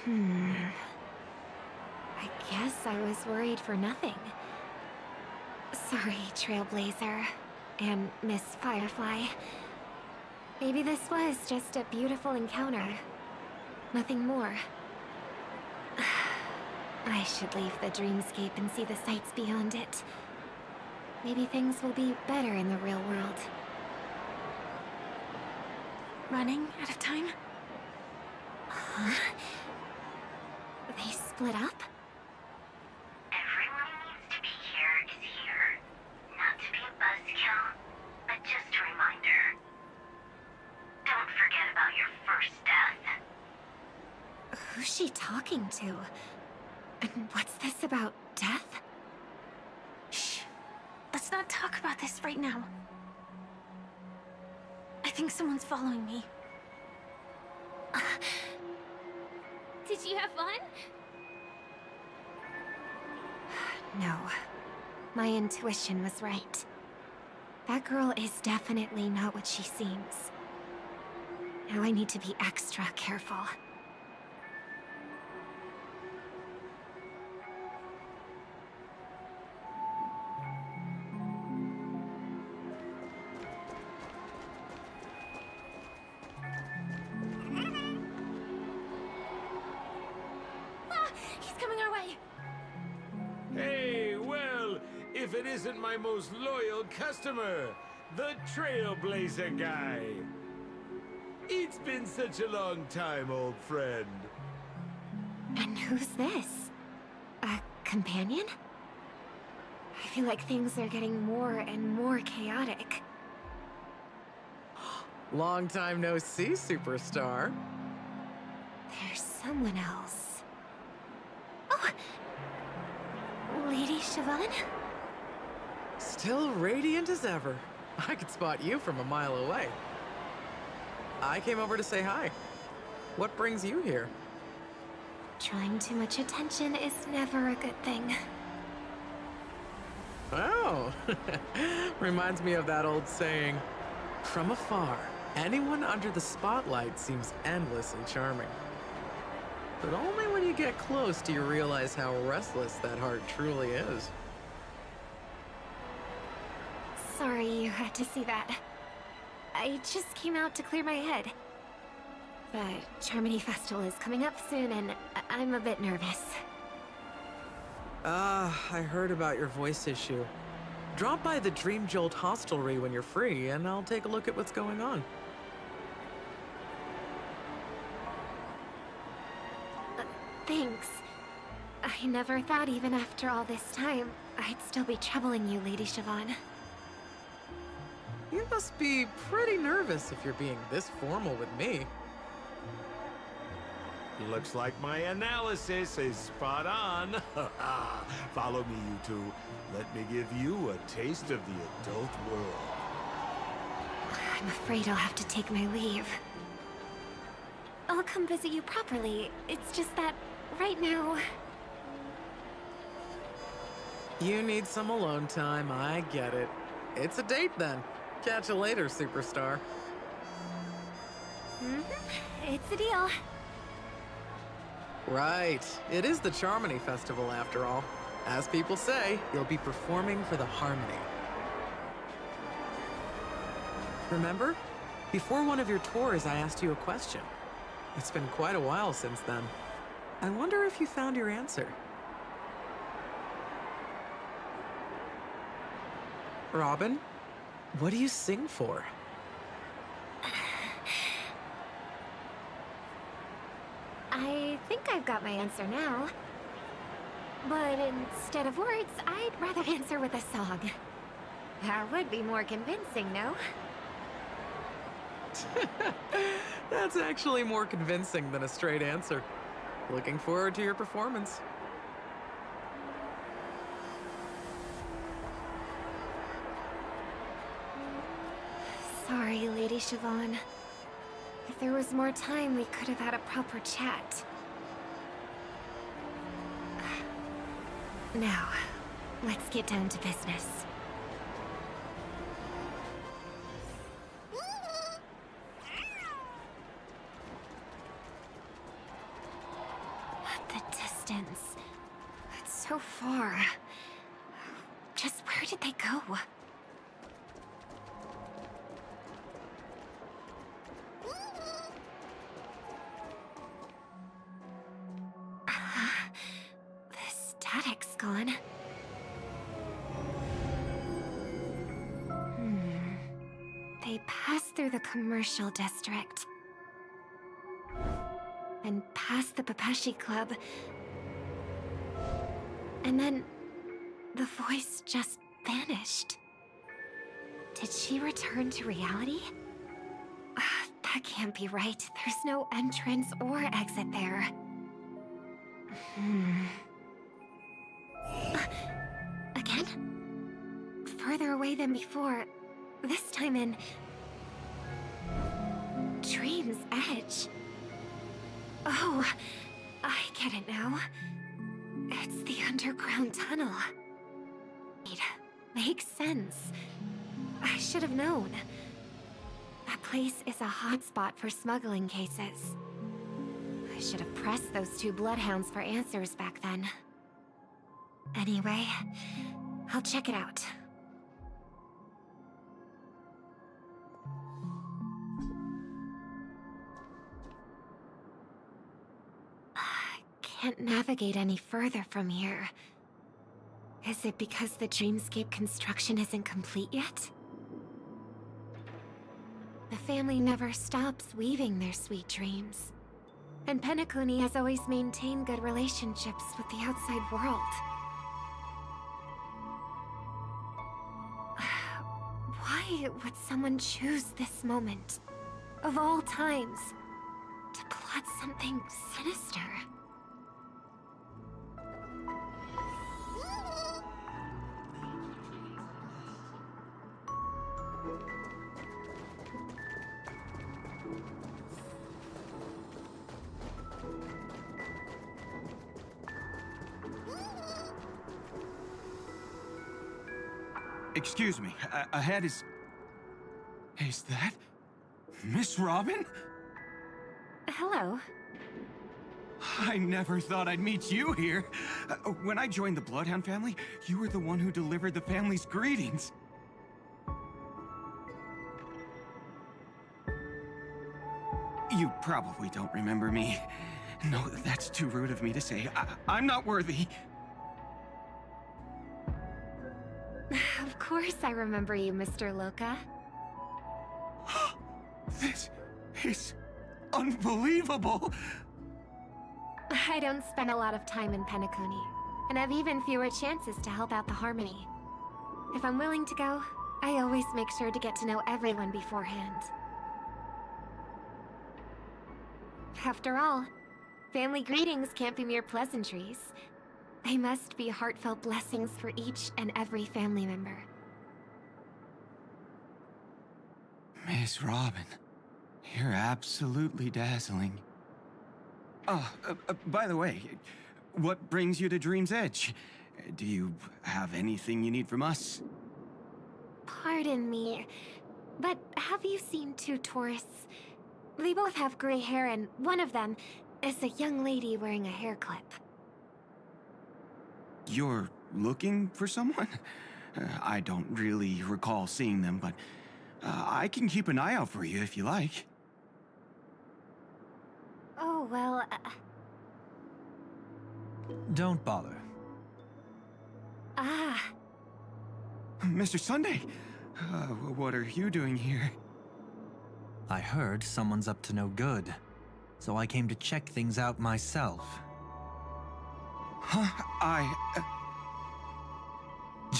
I guess I was worried for nothing. Sorry, Trailblazer and Miss Firefly. Maybe this was just a beautiful encounter. Nothing more. I should leave the dreamscape and see the sights beyond it. Maybe things will be better in the real world. Running out of time? Huh? They split up? Everyone who needs to be here is here. Not to be a buzzkill, but just a reminder. Don't forget about your first death. Who's she talking to? And what's this about death? Shh. Let's not talk about this right now. I think someone's following me. Did you have fun? No. My intuition was right. That girl is definitely not what she seems. Now I need to be extra careful. He's coming our way. Hey, well, if it isn't my most loyal customer, the Trailblazer guy. It's been such a long time, old friend. And who's this? A companion? I feel like things are getting more and more chaotic. Long time no see, superstar. There's someone else. Oh! Lady Siobhan? Still radiant as ever. I could spot you from a mile away. I came over to say hi. What brings you here? Drawing too much attention is never a good thing. Oh, reminds me of that old saying, from afar, anyone under the spotlight seems endlessly charming. But only when you get close do you realize how restless that heart truly is. Sorry you had to see that. I just came out to clear my head. The Charmony Festival is coming up soon, and I'm a bit nervous. I heard about your voice issue. Drop by the Dream Jolt hostelry when you're free, and I'll take a look at what's going on. Thanks. I never thought even after all this time, I'd still be troubling you, Lady Siobhan. You must be pretty nervous if you're being this formal with me. Looks like my analysis is spot on. Follow me, you two. Let me give you a taste of the adult world. I'm afraid I'll have to take my leave. I'll come visit you properly. It's just that, right now... You need some alone time, I get it. It's a date then. Catch you later, superstar. It's a deal. Right. It is the Charmony Festival after all. As people say, you'll be performing for the Harmony. Remember? Before one of your tours, I asked you a question. It's been quite a while since then. I wonder if you found your answer. Robin, what do you sing for? I think I've got my answer now. But instead of words, I'd rather answer with a song. That would be more convincing, no? That's actually more convincing than a straight answer. Looking forward to your performance. Sorry, Lady Siobhan. If there was more time, we could have had a proper chat. Now, let's get down to business. The distance. It's so far. Just where did they go? The static's gone. They passed through the commercial district. And past the Papashi Club. And then the voice just vanished. Did she return to reality? That can't be right. There's no entrance or exit there. Again? Further away than before. This time in... Dream's Edge. Oh, I get it now. It's the underground tunnel. Makes sense. I should have known. That place is a hotspot for smuggling cases. I should have pressed those two bloodhounds for answers back then. Anyway, I'll check it out. Can't navigate any further from here. Is it because the dreamscape construction isn't complete yet? The family never stops weaving their sweet dreams. And Penacony has always maintained good relationships with the outside world. Why would someone choose this moment, of all times, to plot something sinister? Excuse me. Ahead is... Is that... Miss Robin? Hello. I never thought I'd meet you here. When I joined the Bloodhound family, you were the one who delivered the family's greetings. You probably don't remember me. No, that's too rude of me to say. I'm not worthy. Of course I remember you, Mr. Loka. This is unbelievable. I don't spend a lot of time in Penacony, and have even fewer chances to help out the Harmony. If I'm willing to go, I always make sure to get to know everyone beforehand. After all, family greetings can't be mere pleasantries. They must be heartfelt blessings for each and every family member. Miss Robin, you're absolutely dazzling. By the way, what brings you to Dream's Edge? Do you have anything you need from us? Pardon me, but have you seen two tourists? They both have gray hair, and one of them is a young lady wearing a hair clip. You're looking for someone? I don't really recall seeing them, but I can keep an eye out for you if you like. Oh, well... Don't bother. Ah. Mr. Sunday, what are you doing here? I heard someone's up to no good, so I came to check things out myself. Huh?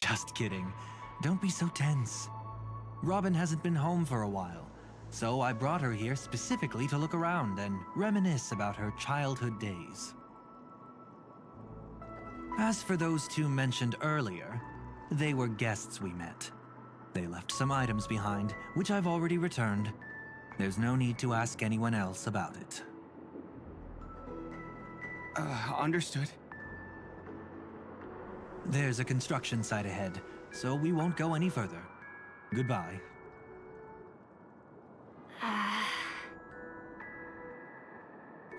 Just kidding. Don't be so tense. Robin hasn't been home for a while, so I brought her here specifically to look around and reminisce about her childhood days. As for those two mentioned earlier, they were guests we met. They left some items behind, which I've already returned. There's no need to ask anyone else about it. Understood. There's a construction site ahead, so we won't go any further. Goodbye.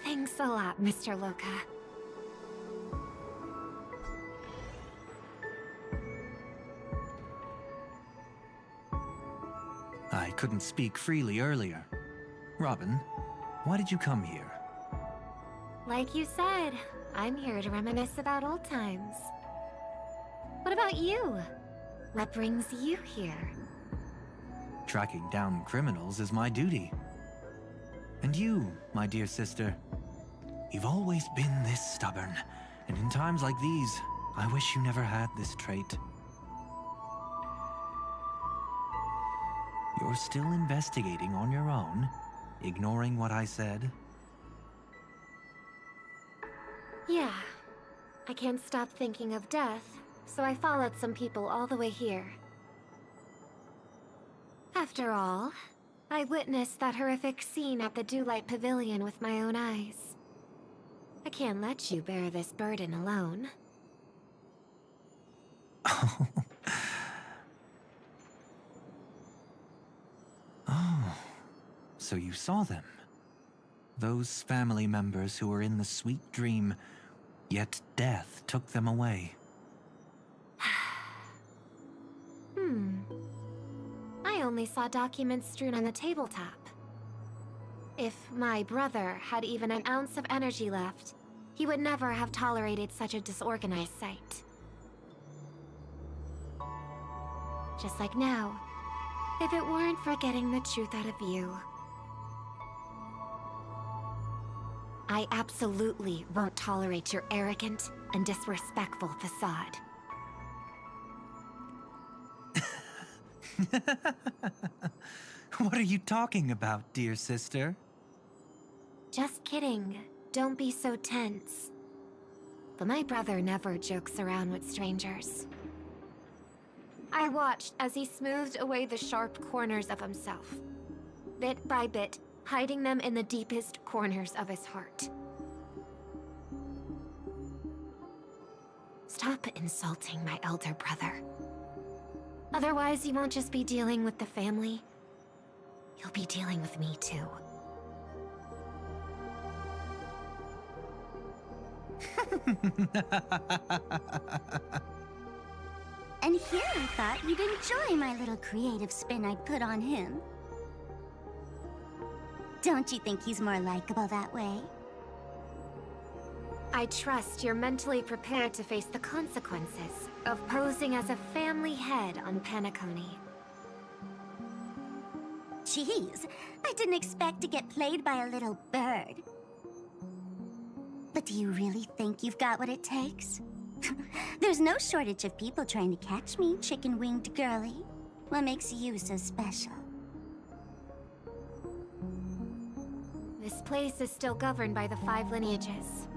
Thanks a lot, Mr. Loka. I couldn't speak freely earlier. Robin, why did you come here? Like you said, I'm here to reminisce about old times. What about you? What brings you here? Tracking down criminals is my duty. And you, my dear sister, you've always been this stubborn, and in times like these, I wish you never had this trait. You're still investigating on your own, ignoring what I said? Yeah. I can't stop thinking of death, so I followed some people all the way here. After all, I witnessed that horrific scene at the Dewlight Pavilion with my own eyes. I can't let you bear this burden alone. Oh, so you saw them. Those family members who were in the sweet dream, yet death took them away. I only saw documents strewn on the tabletop. If my brother had even an ounce of energy left, he would never have tolerated such a disorganized sight. Just like now, if it weren't for getting the truth out of you. I absolutely won't tolerate your arrogant and disrespectful facade. What are you talking about, dear sister? Just kidding. Don't be so tense. But my brother never jokes around with strangers. I watched as he smoothed away the sharp corners of himself, bit by bit, hiding them in the deepest corners of his heart. Stop insulting my elder brother. Otherwise, you won't just be dealing with the family. You'll be dealing with me, too. And here I thought you'd enjoy my little creative spin I put on him. Don't you think he's more likable that way? I trust you're mentally prepared to face the consequences of posing as a family head on Penacony. Jeez, I didn't expect to get played by a little bird. But do you really think you've got what it takes? There's no shortage of people trying to catch me, chicken-winged girlie. What makes you so special? This place is still governed by the 5 lineages.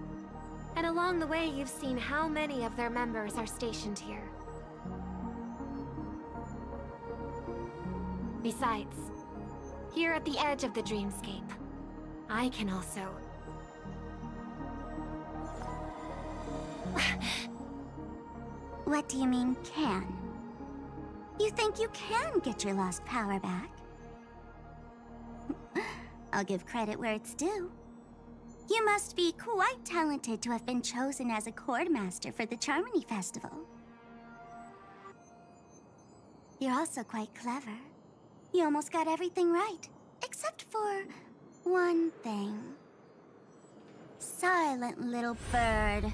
And along the way, you've seen how many of their members are stationed here. Besides, here at the edge of the dreamscape, I can also... What do you mean, can? You think you can get your lost power back? I'll give credit where it's due. You must be quite talented to have been chosen as a chord master for the Charmony Festival. You're also quite clever. You almost got everything right, except for one thing. Silent little bird.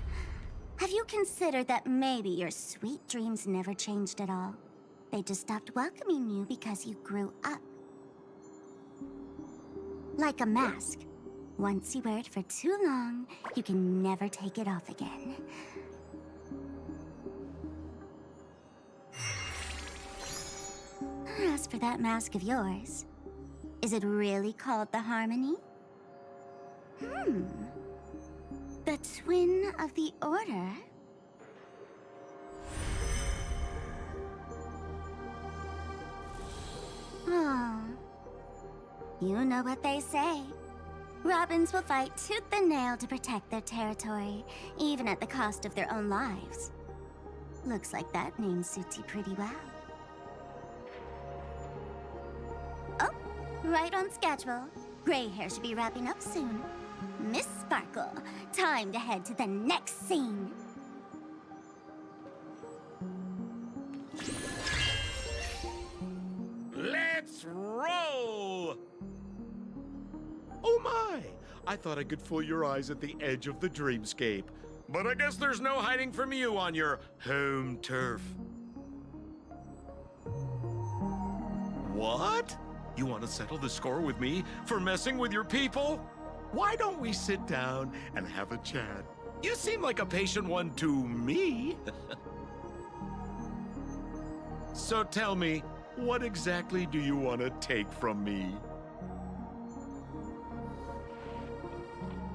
Have you considered that maybe your sweet dreams never changed at all? They just stopped welcoming you because you grew up. Like a mask. Once you wear it for too long, you can never take it off again. As for that mask of yours, is it really called the Harmony? The Twin of the Order? Oh. You know what they say. Robins will fight tooth and nail to protect their territory, even at the cost of their own lives. Looks like that name suits you pretty well. Oh, right on schedule. Gray hair should be wrapping up soon. Miss Sparkle, time to head to the next scene. Let's roll! Oh my! I thought I could fool your eyes at the edge of the dreamscape. But I guess there's no hiding from you on your home turf. What? You want to settle the score with me for messing with your people? Why don't we sit down and have a chat? You seem like a patient one to me. So tell me, what exactly do you want to take from me?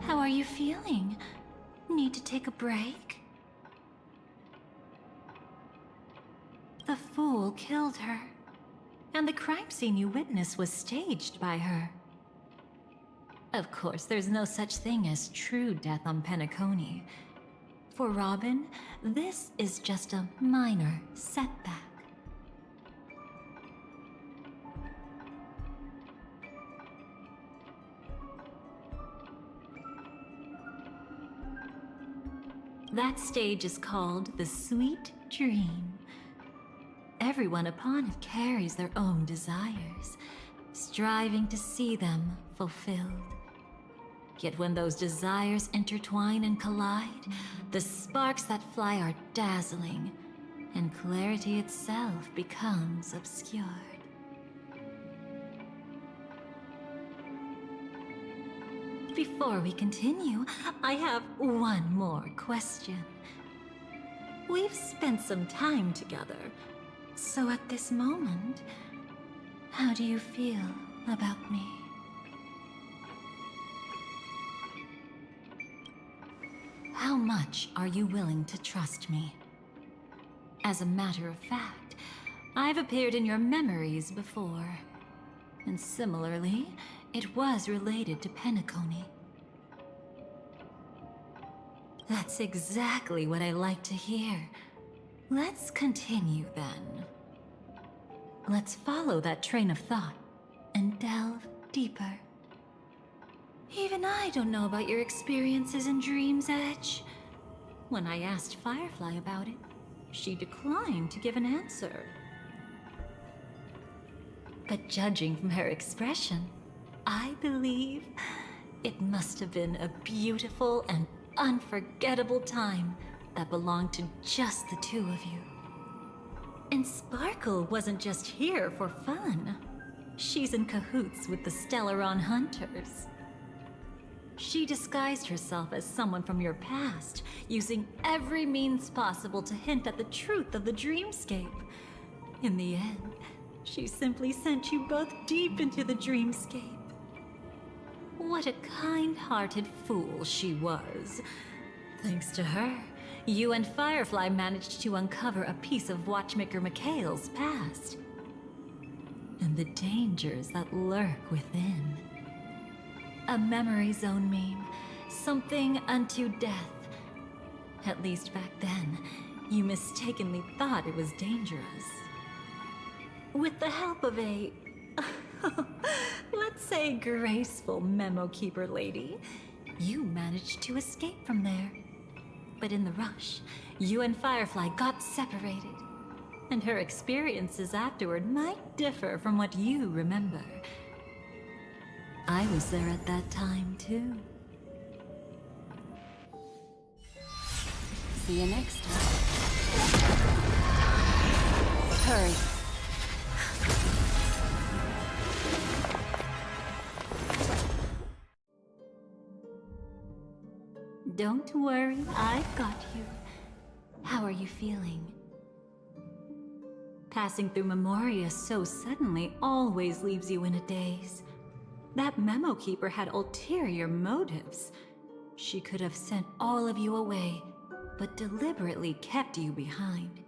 How are you feeling? Need to take a break? The fool killed her, and the crime scene you witnessed was staged by her. Of course, there's no such thing as true death on Penacony. For Robin, this is just a minor setback. That stage is called the Sweet Dream. Everyone upon it carries their own desires, striving to see them fulfilled. Yet when those desires intertwine and collide, the sparks that fly are dazzling, and clarity itself becomes obscured. Before we continue, I have one more question. We've spent some time together, so at this moment, how do you feel about me? How much are you willing to trust me? As a matter of fact, I've appeared in your memories before. And similarly, it was related to Penacony. That's exactly what I like to hear. Let's continue then. Let's follow that train of thought and delve deeper. Even I don't know about your experiences in Dream's Edge. When I asked Firefly about it, she declined to give an answer. But judging from her expression, I believe it must have been a beautiful and unforgettable time that belonged to just the two of you. And Sparkle wasn't just here for fun. She's in cahoots with the Stellaron Hunters. She disguised herself as someone from your past, using every means possible to hint at the truth of the dreamscape. In the end, she simply sent you both deep into the dreamscape. What a kind-hearted fool she was. Thanks to her, you and Firefly managed to uncover a piece of Watchmaker Mikhail's past. And the dangers that lurk within. A memory zone meme, something unto death. At least back then, you mistakenly thought it was dangerous. With the help of a, let's say, graceful memo keeper lady, you managed to escape from there. But in the rush, you and Firefly got separated, and her experiences afterward might differ from what you remember. I was there at that time, too. See you next time. Hurry. Don't worry, I've got you. How are you feeling? Passing through Memoria so suddenly always leaves you in a daze. That memo keeper had ulterior motives. She could have sent all of you away, but deliberately kept you behind.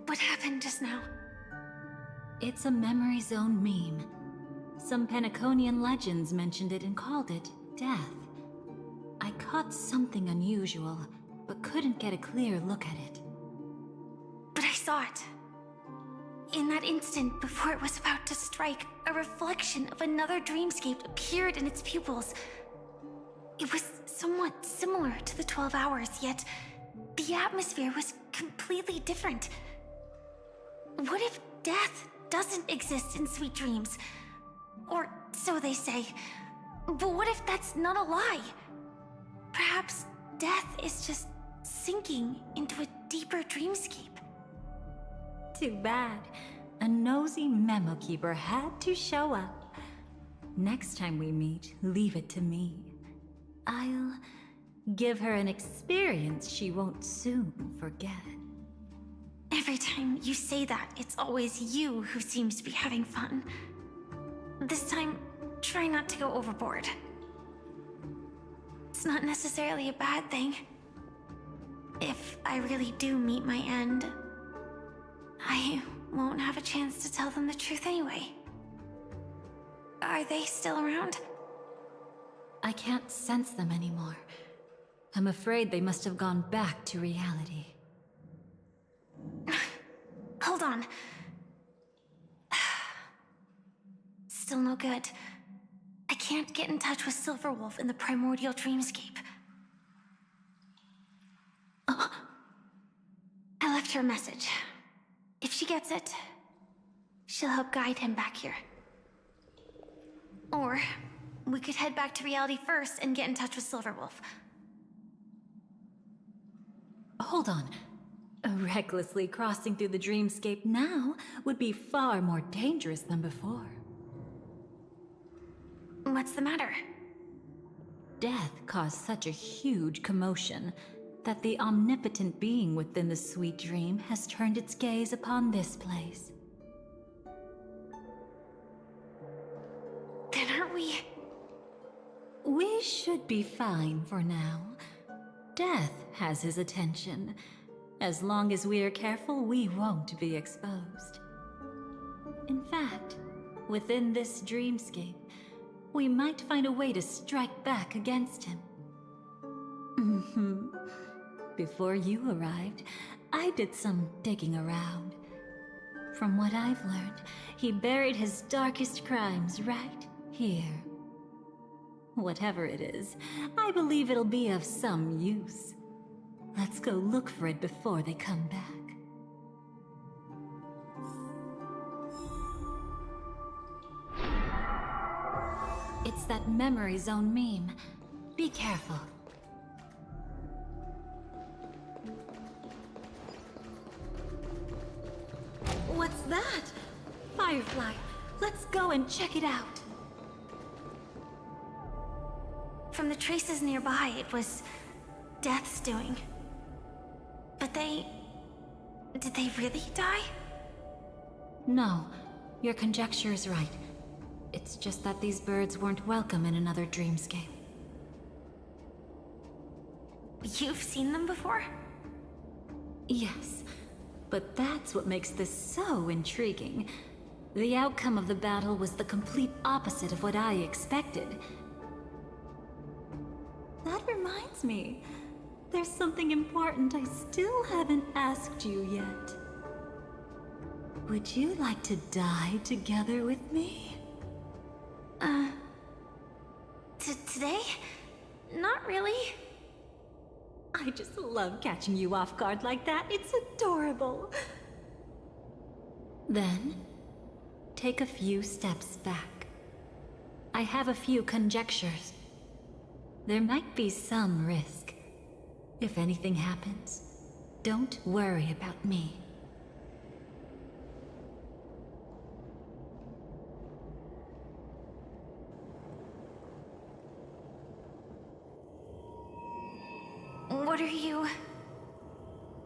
What happened just now? It's a memory zone meme. Some Penaconian legends mentioned it and called it death. I caught something unusual, but couldn't get a clear look at it. But I saw it. In that instant, before it was about to strike, a reflection of another dreamscape appeared in its pupils. It was somewhat similar to the 12 Hours, yet the atmosphere was completely different. What if death doesn't exist in Sweet Dreams? Or so they say. But what if that's not a lie? Perhaps death is just sinking into a deeper dreamscape. Too bad. A nosy memo keeper had to show up. Next time we meet, leave it to me. I'll give her an experience she won't soon forget. Every time you say that, it's always you who seems to be having fun. This time, try not to go overboard. It's not necessarily a bad thing. If I really do meet my end, I won't have a chance to tell them the truth anyway. Are they still around? I can't sense them anymore. I'm afraid they must have gone back to reality. Hold on. Still no good. I can't get in touch with Silverwolf in the primordial dreamscape. I left her a message. If she gets it, she'll help guide him back here. Or we could head back to reality first and get in touch with Silverwolf. Hold on. Recklessly crossing through the dreamscape now would be far more dangerous than before. What's the matter? Death caused such a huge commotion that the omnipotent being within the sweet dream has turned its gaze upon this place. Then aren't we? We should be fine for now. Death has his attention. As long as we are careful, we won't be exposed. In fact, within this dreamscape, we might find a way to strike back against him. Before you arrived, I did some digging around. From what I've learned, he buried his darkest crimes right here. Whatever it is, I believe it'll be of some use. Let's go look for it before they come back. It's that memory zone meme. Be careful. What's that? Firefly, let's go and check it out. From the traces nearby, it was Death's doing. But did they really die? No, your conjecture is right. It's just that these birds weren't welcome in another dreamscape. You've seen them before? Yes, but that's what makes this so intriguing. The outcome of the battle was the complete opposite of what I expected. That reminds me, there's something important I still haven't asked you yet. Would you like to die together with me? Today? Not really. I just love catching you off guard like that. It's adorable. Then, take a few steps back. I have a few conjectures. There might be some risk. If anything happens, don't worry about me. What are you...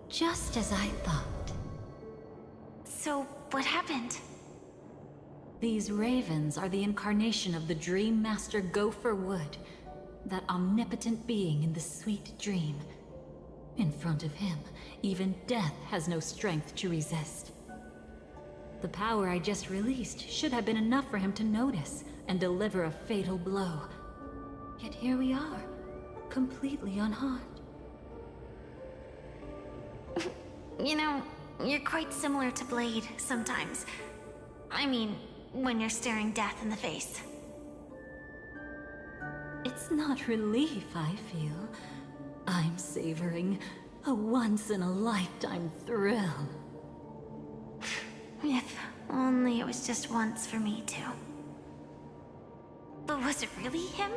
Just as I thought. So, what happened? These ravens are the incarnation of the Dream Master Gopher Wood, that omnipotent being in the sweet dream. In front of him, even death has no strength to resist. The power I just released should have been enough for him to notice and deliver a fatal blow. Yet here we are, completely unharmed. You know, you're quite similar to Blade sometimes. I mean, when you're staring death in the face. It's not relief I feel. I'm savoring a once-in-a-lifetime thrill. If only it was just once for me too. But was it really him?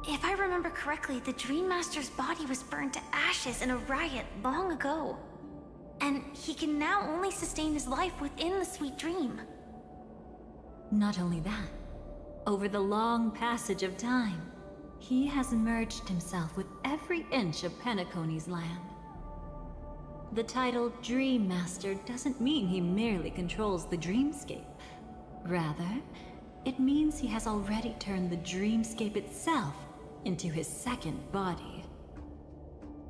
If I remember correctly, the Dream Master's body was burned to ashes in a riot long ago. And he can now only sustain his life within the sweet dream. Not only that, over the long passage of time, he has merged himself with every inch of Penacony's land. The title Dream Master doesn't mean he merely controls the dreamscape. Rather, it means he has already turned the dreamscape itself into his second body.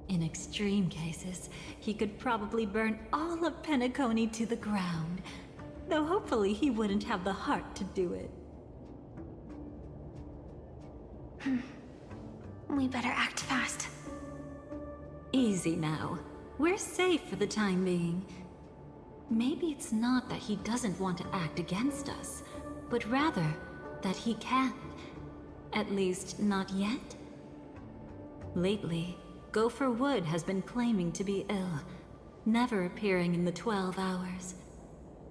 In extreme cases, he could probably burn all of Penacony to the ground, though hopefully he wouldn't have the heart to do it. We better act fast. Easy now. We're safe for the time being. Maybe it's not that he doesn't want to act against us, but rather that he can't. At least, not yet. Lately, Gopher Wood has been claiming to be ill, never appearing in the 12 hours.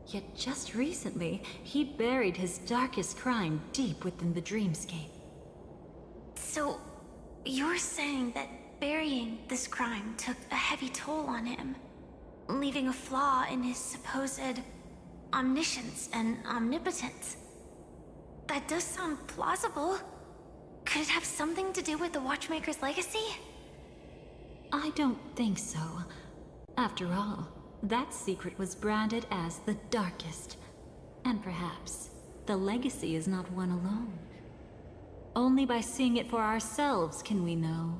Yet just recently, he buried his darkest crime deep within the dreamscape. So, you're saying that burying this crime took a heavy toll on him, leaving a flaw in his supposed omniscience and omnipotence? That does sound plausible. Could it have something to do with the Watchmaker's legacy? I don't think so. After all, that secret was branded as the darkest. And perhaps, the legacy is not one alone. Only by seeing it for ourselves can we know.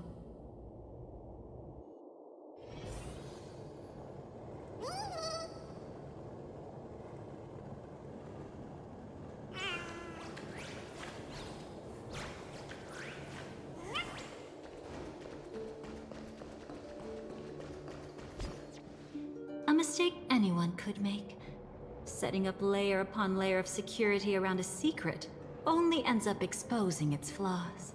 A mistake anyone could make. Setting up layer upon layer of security around a secret only ends up exposing its flaws.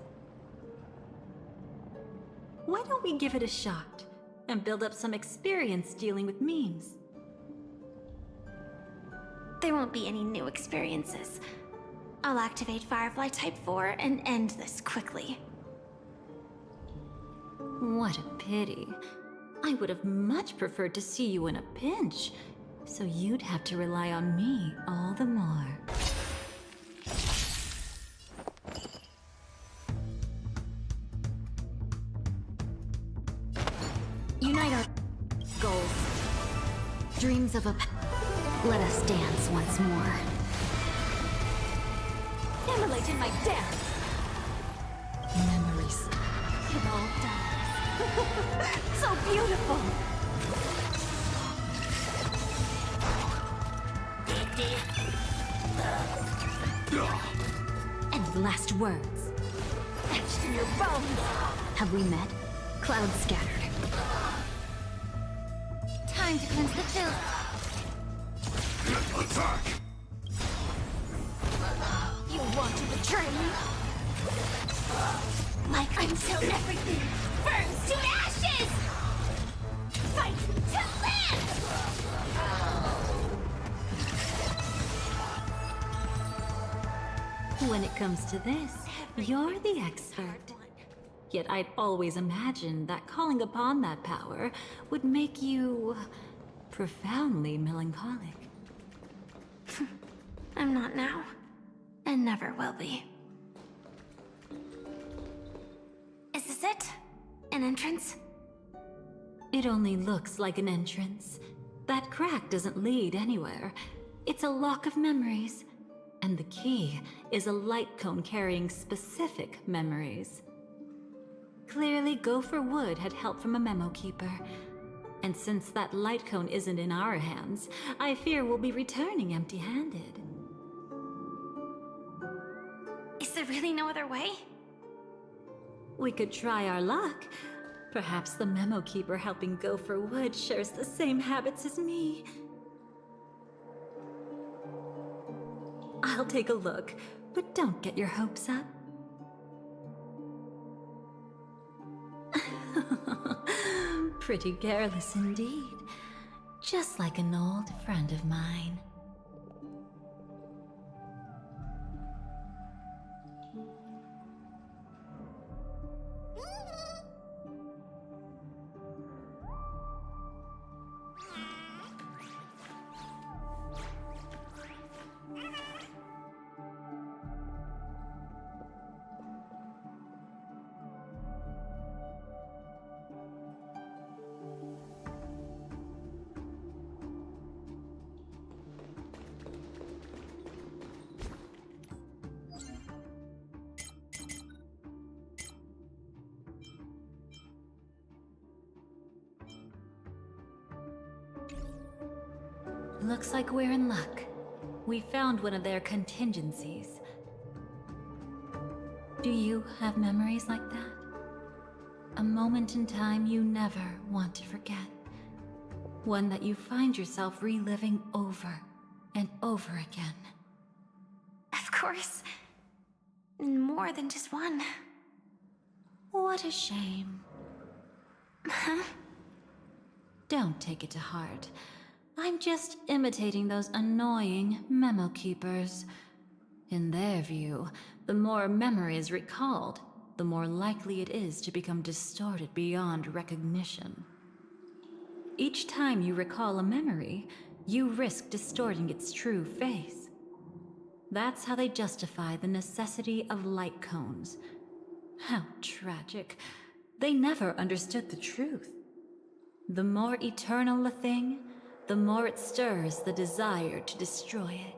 Why don't we give it a shot and build up some experience dealing with memes? There won't be any new experiences. I'll activate Firefly Type 4 and end this quickly. What a pity. I would have much preferred to see you in a pinch, so you'd have to rely on me all the more. Unite our goals. Dreams of a... Let us dance once more. Immolate in my dance! Memories. It all dies. So beautiful! Any last words? Etched in your bones! Have we met? Clouds scattered. Time to cleanse the filth. Attack! You want to betray me? Like until everything burns to ashes! Fight to live! When it comes to this, you're the expert. Yet I'd always imagined that calling upon that power would make you profoundly melancholic. I'm not now, and never will be. Is this it? An entrance? It only looks like an entrance. That crack doesn't lead anywhere. It's a lock of memories. And the key is a light cone carrying specific memories. Clearly, Gopher Wood had help from a memo keeper. And since that light cone isn't in our hands, I fear we'll be returning empty-handed. Is there really no other way? We could try our luck. Perhaps the memo keeper helping Gopher Wood shares the same habits as me. I'll take a look, but don't get your hopes up. Pretty careless indeed. Just like an old friend of mine. Looks like we're in luck. We found one of their contingencies. Do you have memories like that? A moment in time you never want to forget. One that you find yourself reliving over and over again. Of course. More than just one. What a shame. Huh? Don't take it to heart. I'm just imitating those annoying memo keepers. In their view, the more memory is recalled, the more likely it is to become distorted beyond recognition. Each time you recall a memory, you risk distorting its true face. That's how they justify the necessity of light cones. How tragic. They never understood the truth. The more eternal a thing, the more it stirs the desire to destroy it.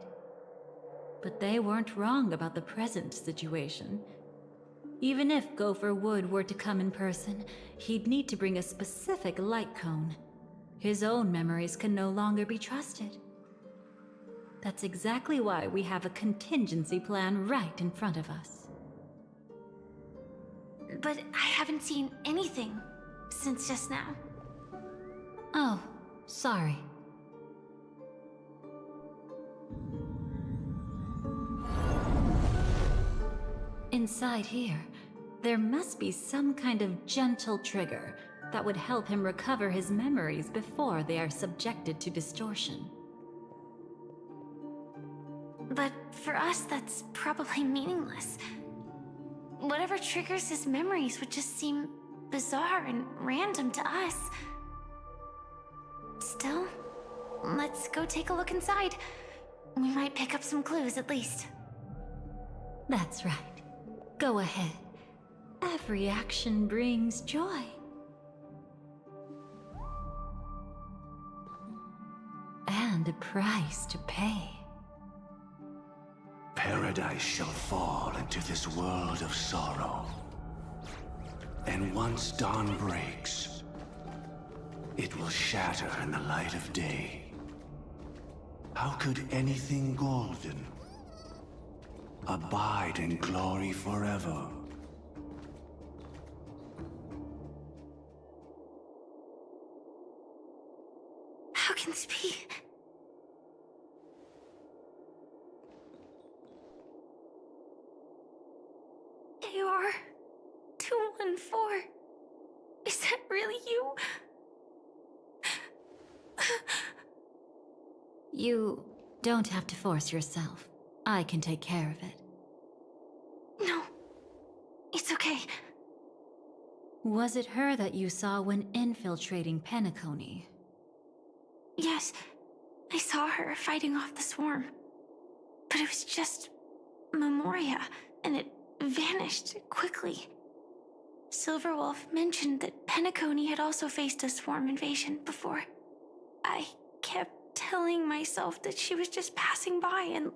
But they weren't wrong about the present situation. Even if Gopher Wood were to come in person, he'd need to bring a specific light cone. His own memories can no longer be trusted. That's exactly why we have a contingency plan right in front of us. But I haven't seen anything since just now. Oh, sorry. Inside here, there must be some kind of gentle trigger that would help him recover his memories before they are subjected to distortion. But for us, that's probably meaningless. Whatever triggers his memories would just seem bizarre and random to us. Still, let's go take a look inside. We might pick up some clues at least. That's right. Go ahead. Every action brings joy. And a price to pay. Paradise shall fall into this world of sorrow. And once dawn breaks, it will shatter in the light of day. How could anything golden abide in glory forever? How can this be? AR 214. Is that really you? You don't have to force yourself. I can take care of it. No, it's okay. Was it her that you saw when infiltrating Penacony? Yes, I saw her fighting off the swarm. But it was just Memoria, and it vanished quickly. Silverwolf mentioned that Penacony had also faced a swarm invasion before. I kept telling myself that she was just passing by and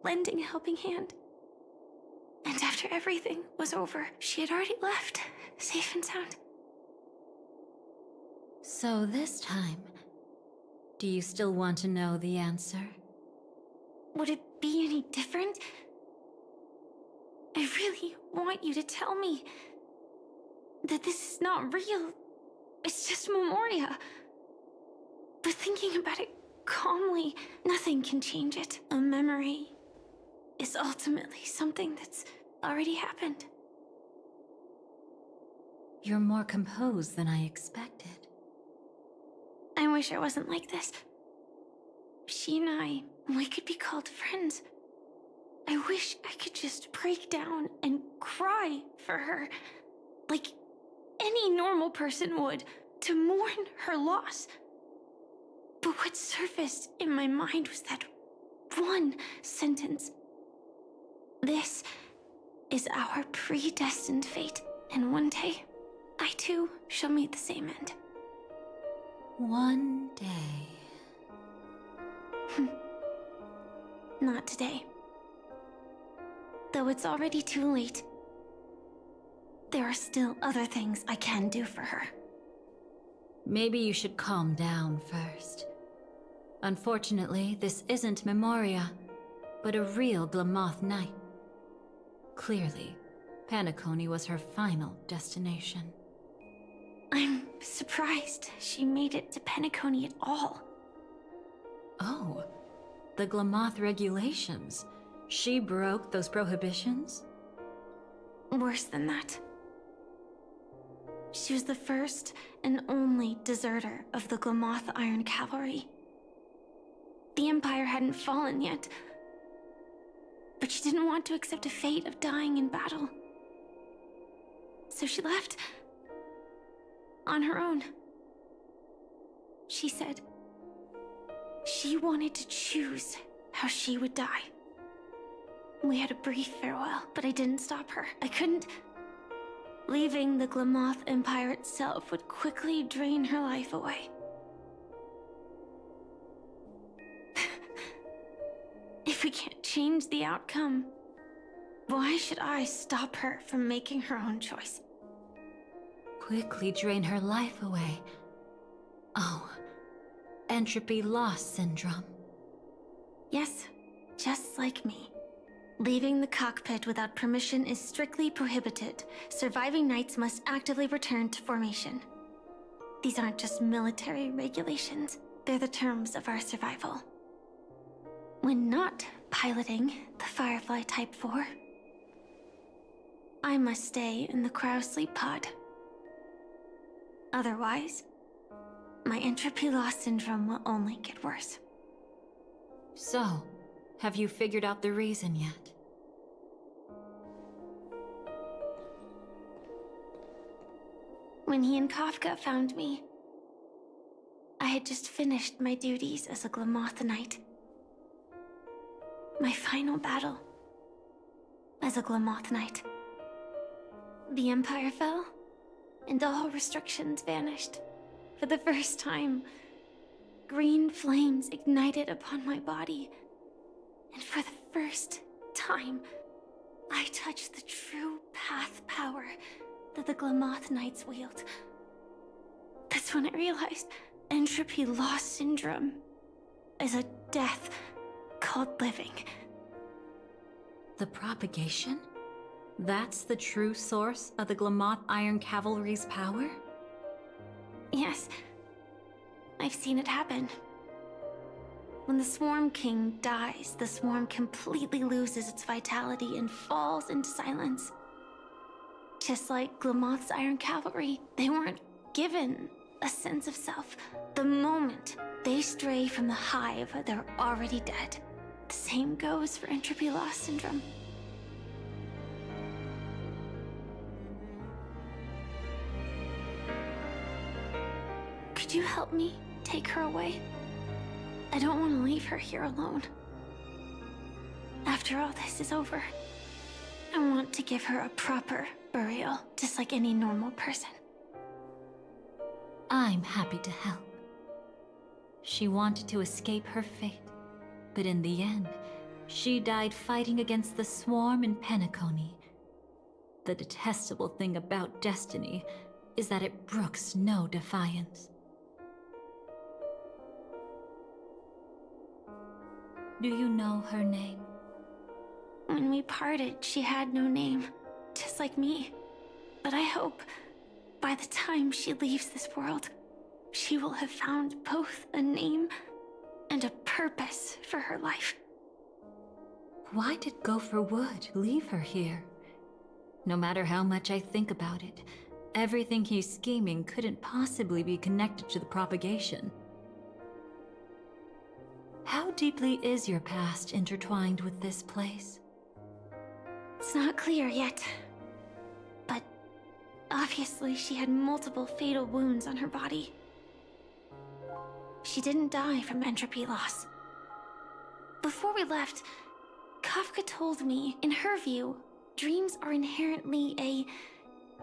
lending a helping hand. And after everything was over, she had already left, safe and sound. So this time, do you still want to know the answer? Would it be any different? I really want you to tell me that this is not real. It's just Memoria. But thinking about it calmly, nothing can change it. A memory is ultimately something that's already happened. You're more composed than I expected. I wish I wasn't like this. She and we could be called friends. I wish I could just break down and cry for her, like any normal person would, to mourn her loss. But what surfaced in my mind was that one sentence. This is our predestined fate, and one day, I too shall meet the same end. One day. Not today. Though it's already too late, there are still other things I can do for her. Maybe you should calm down first. Unfortunately, this isn't Memoria, but a real Glamoth Knight. Clearly, Penacony was her final destination. I'm surprised she made it to Penacony at all. Oh, the Glamoth regulations. She broke those prohibitions? Worse than that. She was the first and only deserter of the Glamoth Iron Cavalry. The Empire hadn't fallen yet, but she didn't want to accept a fate of dying in battle. So she left on her own. She said she wanted to choose how she would die. We had a brief farewell, but I didn't stop her. I couldn't. Leaving the Glamoth Empire itself would quickly drain her life away. If we can't change the outcome, why should I stop her from making her own choice? Quickly drain her life away. Oh, entropy loss syndrome. Yes, just like me. Leaving the cockpit without permission is strictly prohibited. Surviving knights must actively return to formation. These aren't just military regulations, they're the terms of our survival. When not piloting the Firefly Type 4, I must stay in the cryosleep pod. Otherwise, my entropy loss syndrome will only get worse. So, have you figured out the reason yet? When he and Kafka found me, I had just finished my duties as a Glamothanite. My final battle as a Glamothanite. The Empire fell, and all restrictions vanished. For the first time, green flames ignited upon my body. And for the first time, I touched the true path power that the Glamothanites wield. That's when I realized entropy loss syndrome is a death called living. The propagation? That's the true source of the Glamoth Iron Cavalry's power? Yes, I've seen it happen. When the Swarm King dies, the Swarm completely loses its vitality and falls into silence. Just like Glamoth's Iron Cavalry, they weren't given a sense of self. The moment they stray from the hive, they're already dead. The same goes for entropy loss syndrome. Could you help me take her away? I don't want to leave her here alone. After all this is over, I want to give her a proper burial, just like any normal person. I'm happy to help. She wanted to escape her fate, but in the end, she died fighting against the Swarm in Penacony. The detestable thing about destiny is that it brooks no defiance. Do you know her name? When we parted, she had no name, just like me. But I hope, by the time she leaves this world, she will have found both a name and a purpose for her life. Why did Gopher Wood leave her here? No matter how much I think about it, everything he's scheming couldn't possibly be connected to the propagation. How deeply is your past intertwined with this place? It's not clear yet. But obviously she had multiple fatal wounds on her body. She didn't die from entropy loss. Before we left, Kafka told me, in her view, dreams are inherently a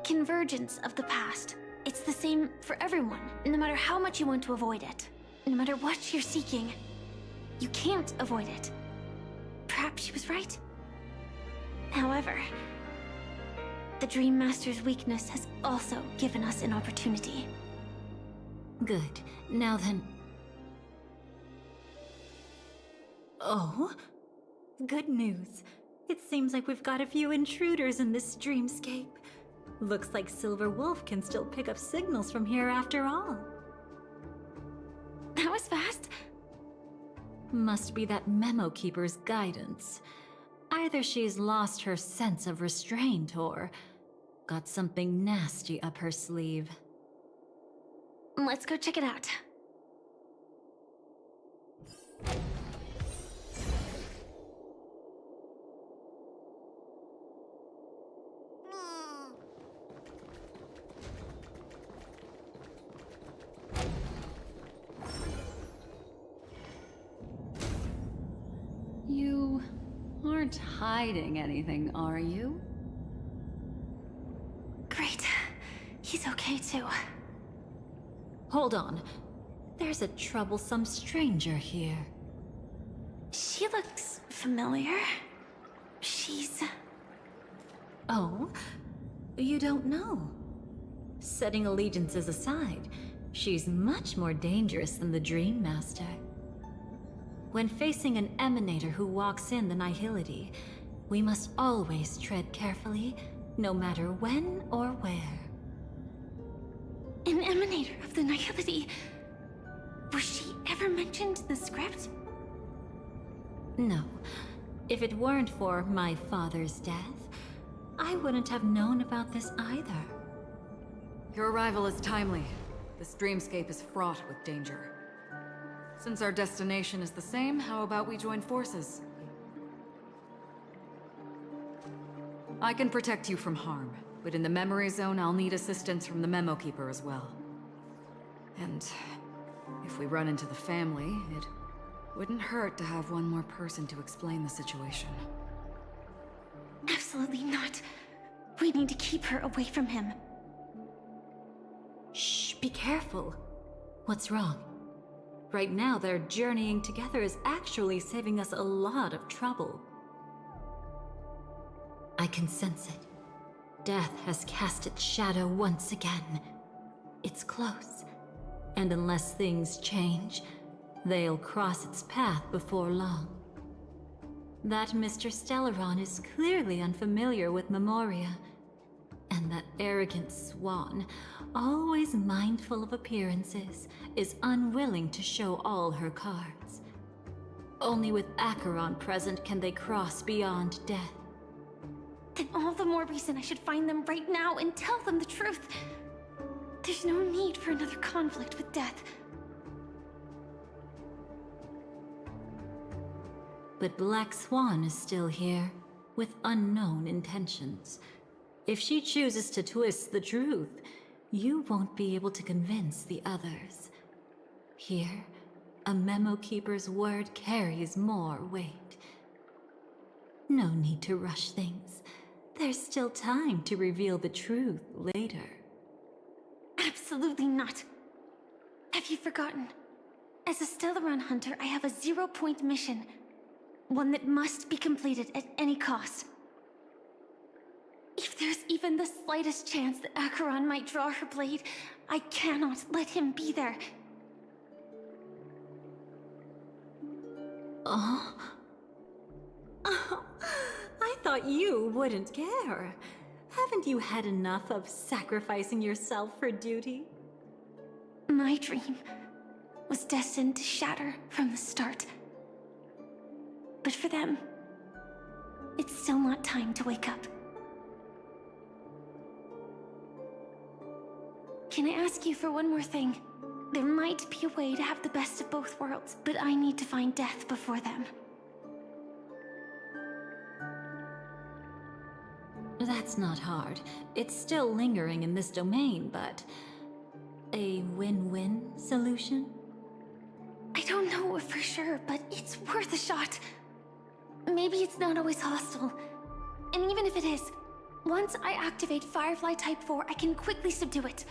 convergence of the past. It's the same for everyone, no matter how much you want to avoid it. No matter what you're seeking, you can't avoid it. Perhaps she was right. However, the Dream Master's weakness has also given us an opportunity. Good. Now then... Oh? Good news. It seems like we've got a few intruders in this dreamscape. Looks like Silver Wolf can still pick up signals from here after all. That was fast. Must be that Memo Keeper's guidance. Either she's lost her sense of restraint or got something nasty up her sleeve. Let's go check it out. You aren't hiding anything, are you? Great. He's okay too. Hold on. There's a troublesome stranger here. She looks familiar. She's... Oh? You don't know? Setting allegiances aside, she's much more dangerous than the Dream Master. When facing an emanator who walks in the Nihility, we must always tread carefully, no matter when or where. An emanator of the Nihility? Was she ever mentioned in the script? No. If it weren't for my father's death, I wouldn't have known about this either. Your arrival is timely. This dreamscape is fraught with danger. Since our destination is the same, how about we join forces? I can protect you from harm, but in the memory zone, I'll need assistance from the Memo Keeper as well. And if we run into the family, it wouldn't hurt to have one more person to explain the situation. Absolutely not. We need to keep her away from him. Shh, be careful. What's wrong? Right now, their journeying together is actually saving us a lot of trouble. I can sense it. Death has cast its shadow once again. It's close. And unless things change, they'll cross its path before long. That Mr. Stellaron is clearly unfamiliar with Memoria. And that arrogant swan, always mindful of appearances, is unwilling to show all her cards. Only with Acheron present can they cross beyond death. Then all the more reason I should find them right now and tell them the truth. There's no need for another conflict with death. But Black Swan is still here, with unknown intentions. If she chooses to twist the truth, you won't be able to convince the others. Here, a Memo Keeper's word carries more weight. No need to rush things. There's still time to reveal the truth later. Absolutely not. Have you forgotten? As a Stellaron hunter, I have a 0-point mission. One that must be completed at any cost. If there's even the slightest chance that Acheron might draw her blade, I cannot let him be there. Oh? Oh, I thought you wouldn't care. Haven't you had enough of sacrificing yourself for duty? My dream was destined to shatter from the start. But for them, it's still not time to wake up. Can I ask you for one more thing? There might be a way to have the best of both worlds, but I need to find death before them. That's not hard. It's still lingering in this domain, but... a win-win solution? I don't know for sure, but it's worth a shot. Maybe it's not always hostile. And even if it is, once I activate Firefly Type 4, I can quickly subdue it.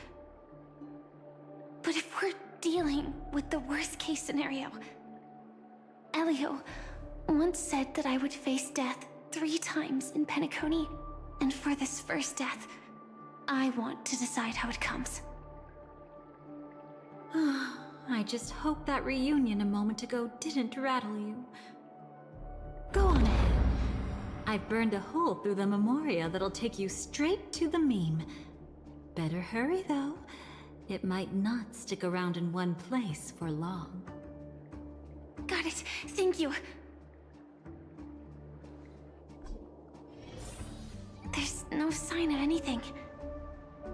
But if we're dealing with the worst-case scenario, Elio once said that I would face death 3 times in Penacony, and for this first death, I want to decide how it comes. I just hope that reunion a moment ago didn't rattle you. Go on ahead. I've burned a hole through the Memoria that'll take you straight to the meme. Better hurry, though. It might not stick around in one place for long. Got it. Thank you. There's no sign of anything.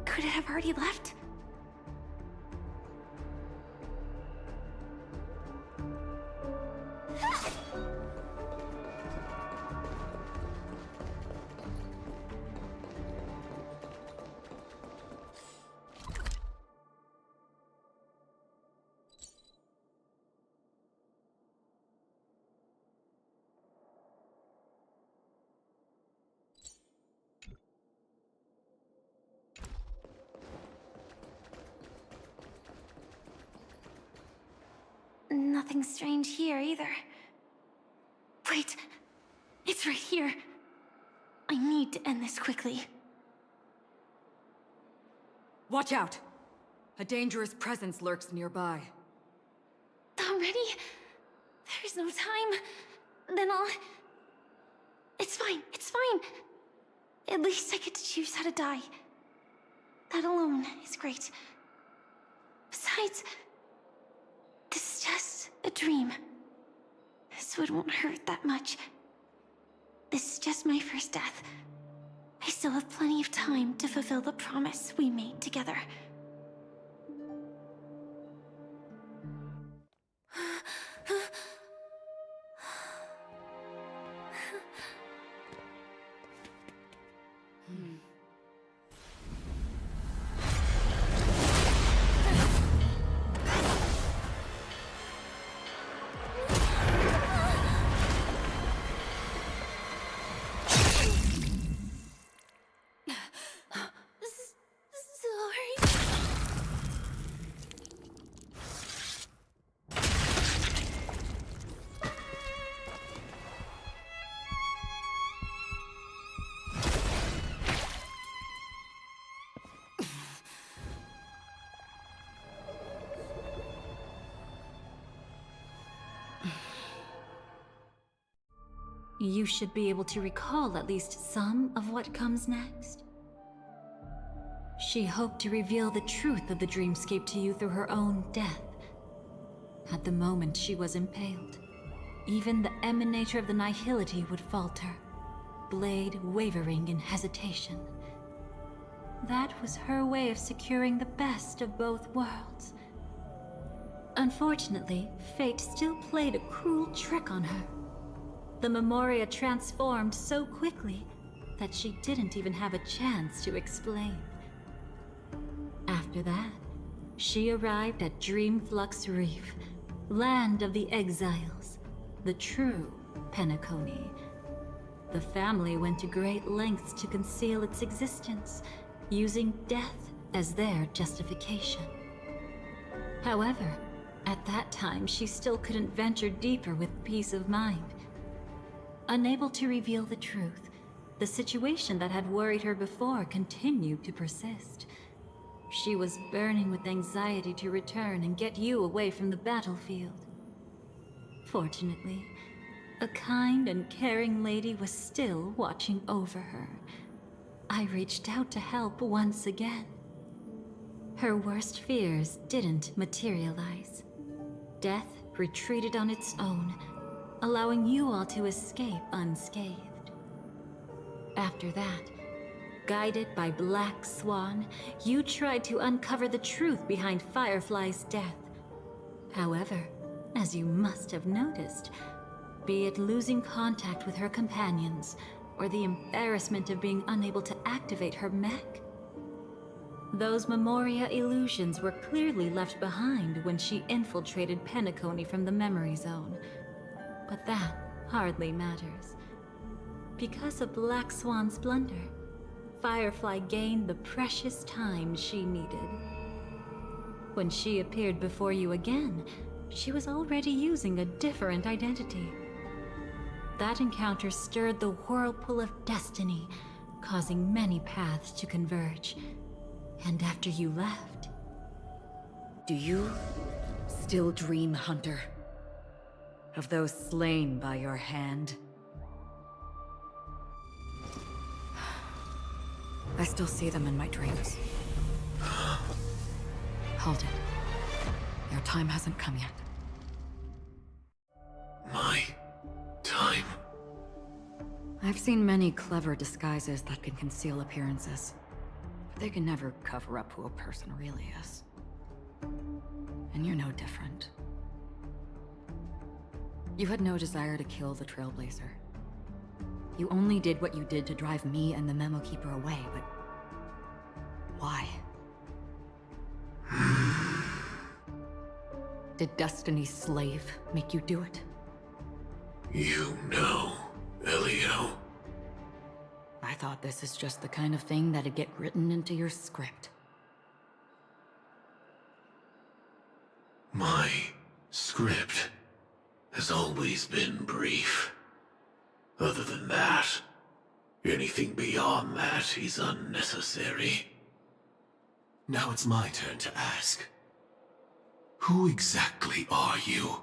Could it have already left? Nothing strange here either. Wait, it's right here. I need to end this quickly. Watch out! A dangerous presence lurks nearby. Already? There's no time. Then I'll... It's fine, it's fine. At least I get to choose how to die. That alone is great. Besides, this is just a dream. So it won't hurt that much. This is just my first death. I I still have plenty of time to fulfill the promise we made together. You should be able to recall at least some of what comes next. She hoped to reveal the truth of the dreamscape to you through her own death. At the moment she was impaled, even the emanator of the nihility would falter, blade wavering in hesitation. That was her way of securing the best of both worlds. Unfortunately, fate still played a cruel trick on her. The Memoria transformed so quickly that she didn't even have a chance to explain. After that, she arrived at Dreamflux Reef, land of the exiles, the true Penacony. The family went to great lengths to conceal its existence, using death as their justification. However, at that time she still couldn't venture deeper with peace of mind. Unable to reveal the truth, the situation that had worried her before continued to persist. She was burning with anxiety to return and get you away from the battlefield. Fortunately, a kind and caring lady was still watching over her. I reached out to help once again. Her worst fears didn't materialize. Death retreated on its own, allowing you all to escape unscathed. After that, guided by Black Swan, you tried to uncover the truth behind Firefly's death. However, as you must have noticed, be it losing contact with her companions, or the embarrassment of being unable to activate her mech, those Memoria illusions were clearly left behind when she infiltrated Penacony from the Memory Zone. But that hardly matters. Because of Black Swan's blunder, Firefly gained the precious time she needed. When she appeared before you again, she was already using a different identity. That encounter stirred the whirlpool of destiny, causing many paths to converge. And after you left... Do you still dream, Hunter? Of those slain by your hand? I still see them in my dreams. Hold it. Your time hasn't come yet. My time? I've seen many clever disguises that can conceal appearances, but they can never cover up who a person really is. And you're no different. You had no desire to kill the Trailblazer. You only did what you did to drive me and the Memo Keeper away, but... why? Did Destiny's slave make you do it? You know, Elio. I thought this is just the kind of thing that'd get written into your script. My script has always been brief. Other than that, anything beyond that is unnecessary. Now it's my turn to ask. Who exactly are you?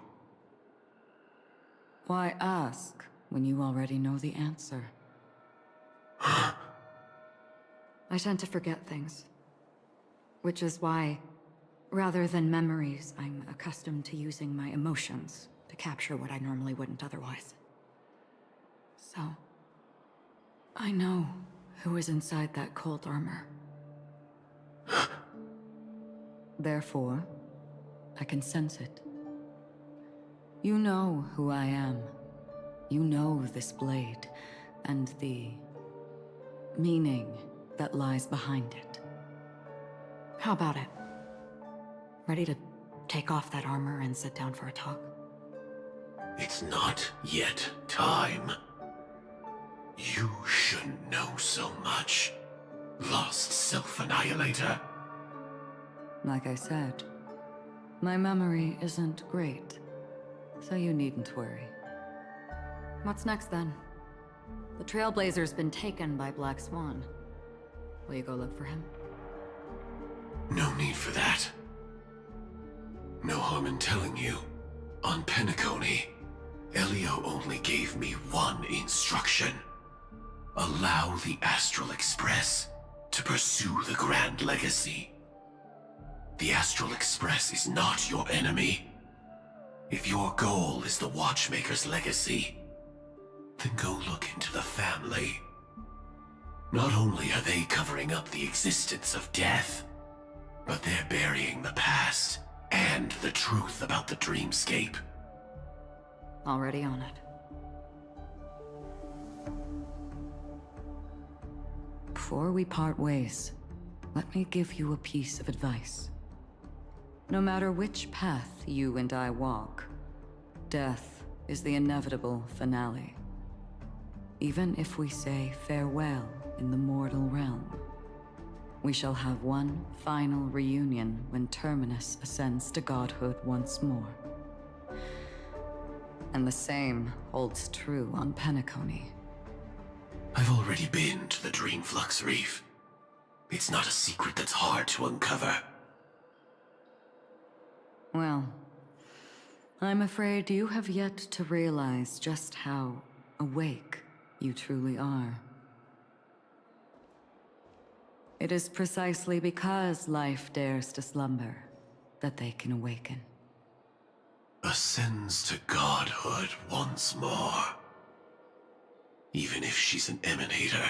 Why ask when you already know the answer? I tend to forget things. Which is why, rather than memories, I'm accustomed to using my emotions to capture what I normally wouldn't otherwise. So, I know who is inside that cult armor. Therefore, I can sense it. You know who I am. You know this blade, and the meaning that lies behind it. How about it? Ready to take off that armor and sit down for a talk? It's not yet time. You shouldn't know so much, Lost Self-Annihilator. Like I said, my memory isn't great, so you needn't worry. What's next then? The Trailblazer's been taken by Black Swan. Will you go look for him? No need for that. No harm in telling you. On Penacony, Elio only gave me one instruction. Allow the Astral Express to pursue the Grand Legacy. The Astral Express is not your enemy. If your goal is the Watchmaker's legacy, then go look into the family. Not only are they covering up the existence of death, but they're burying the past and the truth about the dreamscape. Already on it. Before we part ways, let me give you a piece of advice. No matter which path you and I walk, death is the inevitable finale. Even if we say farewell in the mortal realm, we shall have one final reunion when Terminus ascends to godhood once more. And the same holds true on Penacony. I've already been to the Dreamflux Reef. It's not a secret that's hard to uncover. Well, I'm afraid you have yet to realize just how awake you truly are. It is precisely because life dares to slumber that they can awaken. Ascends to godhood once more. Even if she's an emanator,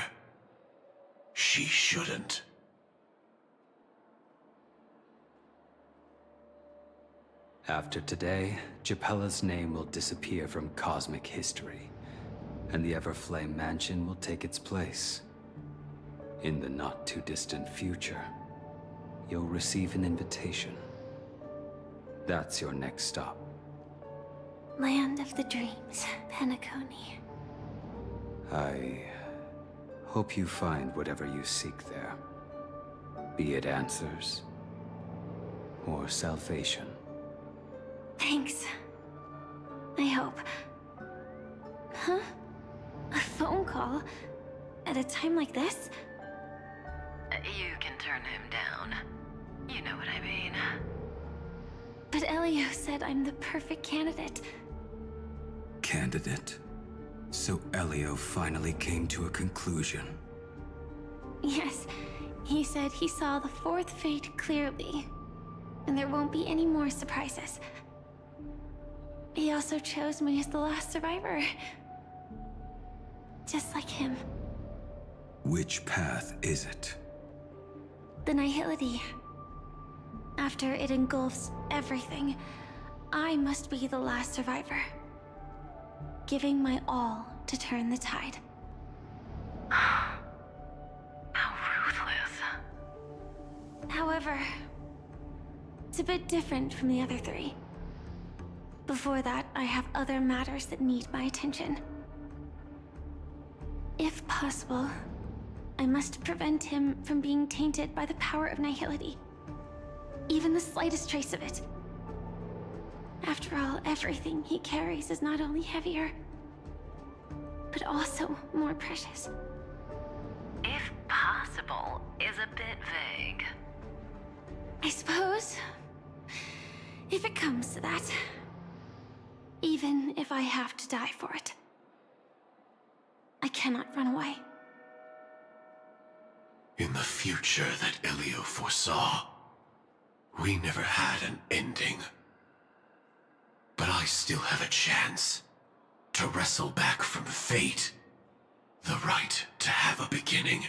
she shouldn't. After today, Japella's name will disappear from cosmic history, and the Everflame Mansion will take its place. In the not-too-distant future, you'll receive an invitation. That's your next stop. Land of the Dreams, Penacony. I hope you find whatever you seek there. Be it answers or salvation. Thanks. I hope. Huh? A phone call? At a time like this? You can turn him down. You know what I mean. But Elio said I'm the perfect candidate. Candidate? So Elio finally came to a conclusion. Yes, he said he saw the fourth fate clearly, and there won't be any more surprises. He also chose me as the last survivor. Just like him. Which path is it? The Nihility. After it engulfs everything, I must be the last survivor. Giving my all to turn the tide. How ruthless. However, it's a bit different from the other three. Before that, I have other matters that need my attention. If possible, I must prevent him from being tainted by the power of Nihility. Even the slightest trace of it. After all, everything he carries is not only heavier, but also more precious. If possible is a bit vague. I suppose, if it comes to that, even if I have to die for it, I cannot run away. In the future that Elio foresaw, we never had an ending. But I still have a chance to wrestle back from fate the right to have a beginning.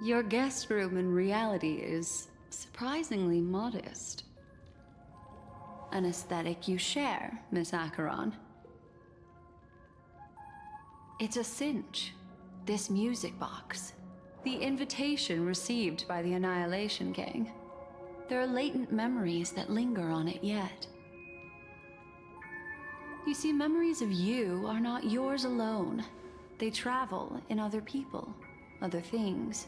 Your guest room in reality is surprisingly modest. An aesthetic you share, Miss Acheron. It's a cinch. This music box. The invitation received by the Annihilation Gang. There are latent memories that linger on it yet. You see, memories of you are not yours alone. They travel in other people, other things.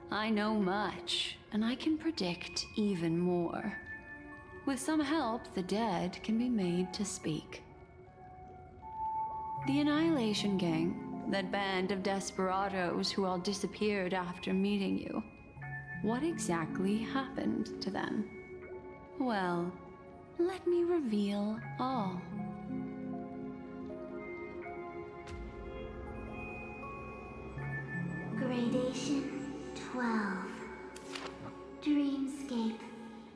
I know much, and I can predict even more. With some help, the dead can be made to speak. The Annihilation Gang, that band of desperados who all disappeared after meeting you. What exactly happened to them? Well, let me reveal all. Gradation 12. Dreamscape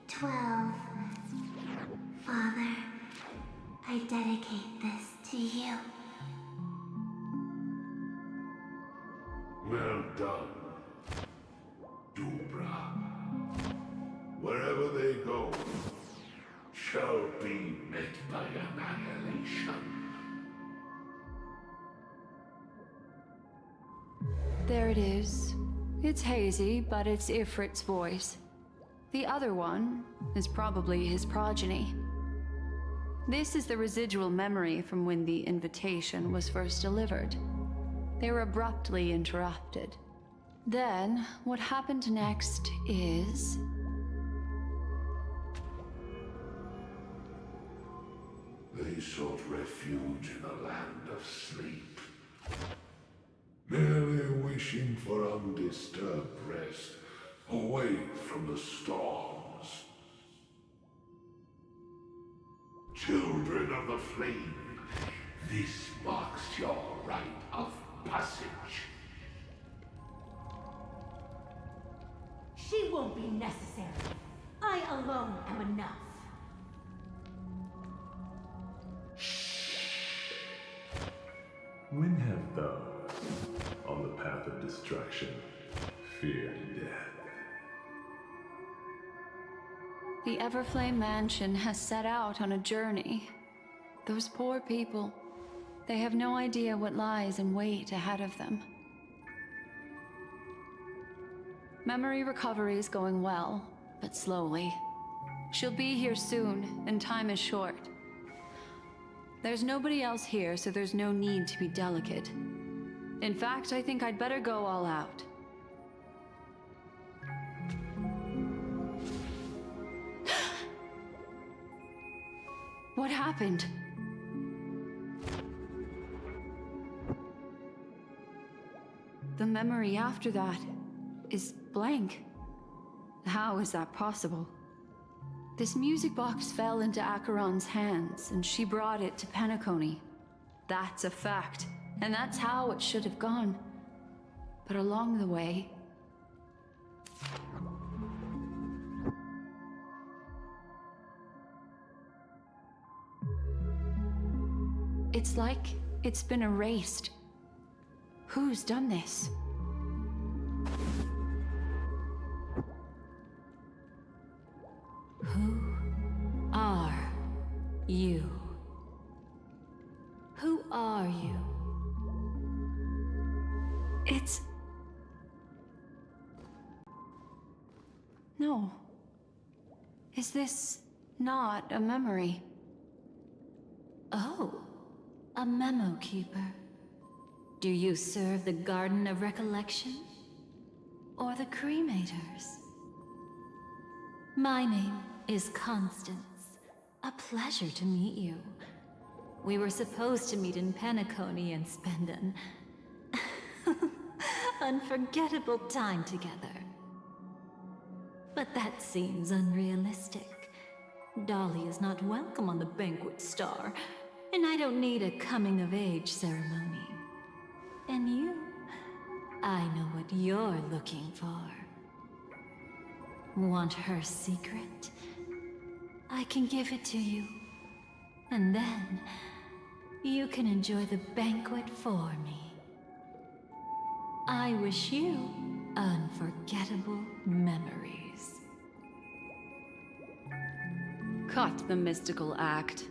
12. Father, I dedicate this to you. Well done, Dubra. Wherever they go, shall be met by annihilation. There it is. It's hazy, but it's Ifrit's voice. The other one is probably his progeny. This is the residual memory from when the invitation was first delivered. They were abruptly interrupted. Then, what happened next is... They sought refuge in a land of sleep, merely wishing for undisturbed rest, away from the storms. Children of the Flame, this marks your rite of passage. She won't be necessary. I alone am enough. When have those, on the path of destruction, feared death? The Everflame Mansion has set out on a journey. Those poor people, they have no idea what lies in wait ahead of them. Memory recovery is going well, but slowly. She'll be here soon, and time is short. There's nobody else here, so there's no need to be delicate. In fact, I think I'd better go all out. What happened? The memory after that is blank. How is that possible? This music box fell into Acheron's hands, and she brought it to Penacony. That's a fact, and that's how it should have gone. But along the way... it's like it's been erased. Who's done this? Who are you? Who are you? It's... No. Is this not a memory? Oh, a memo keeper. Do you serve the Garden of Recollection? Or the Cremators? My name is Constance. A pleasure to meet you. We were supposed to meet in Penacony and spend an unforgettable time together. But that seems unrealistic. Dolly is not welcome on the Banquet Star, and I don't need a coming-of-age ceremony. And you? I know what you're looking for. Want her secret? I can give it to you. And then, you can enjoy the banquet for me. I wish you unforgettable memories. Cut the mystical act.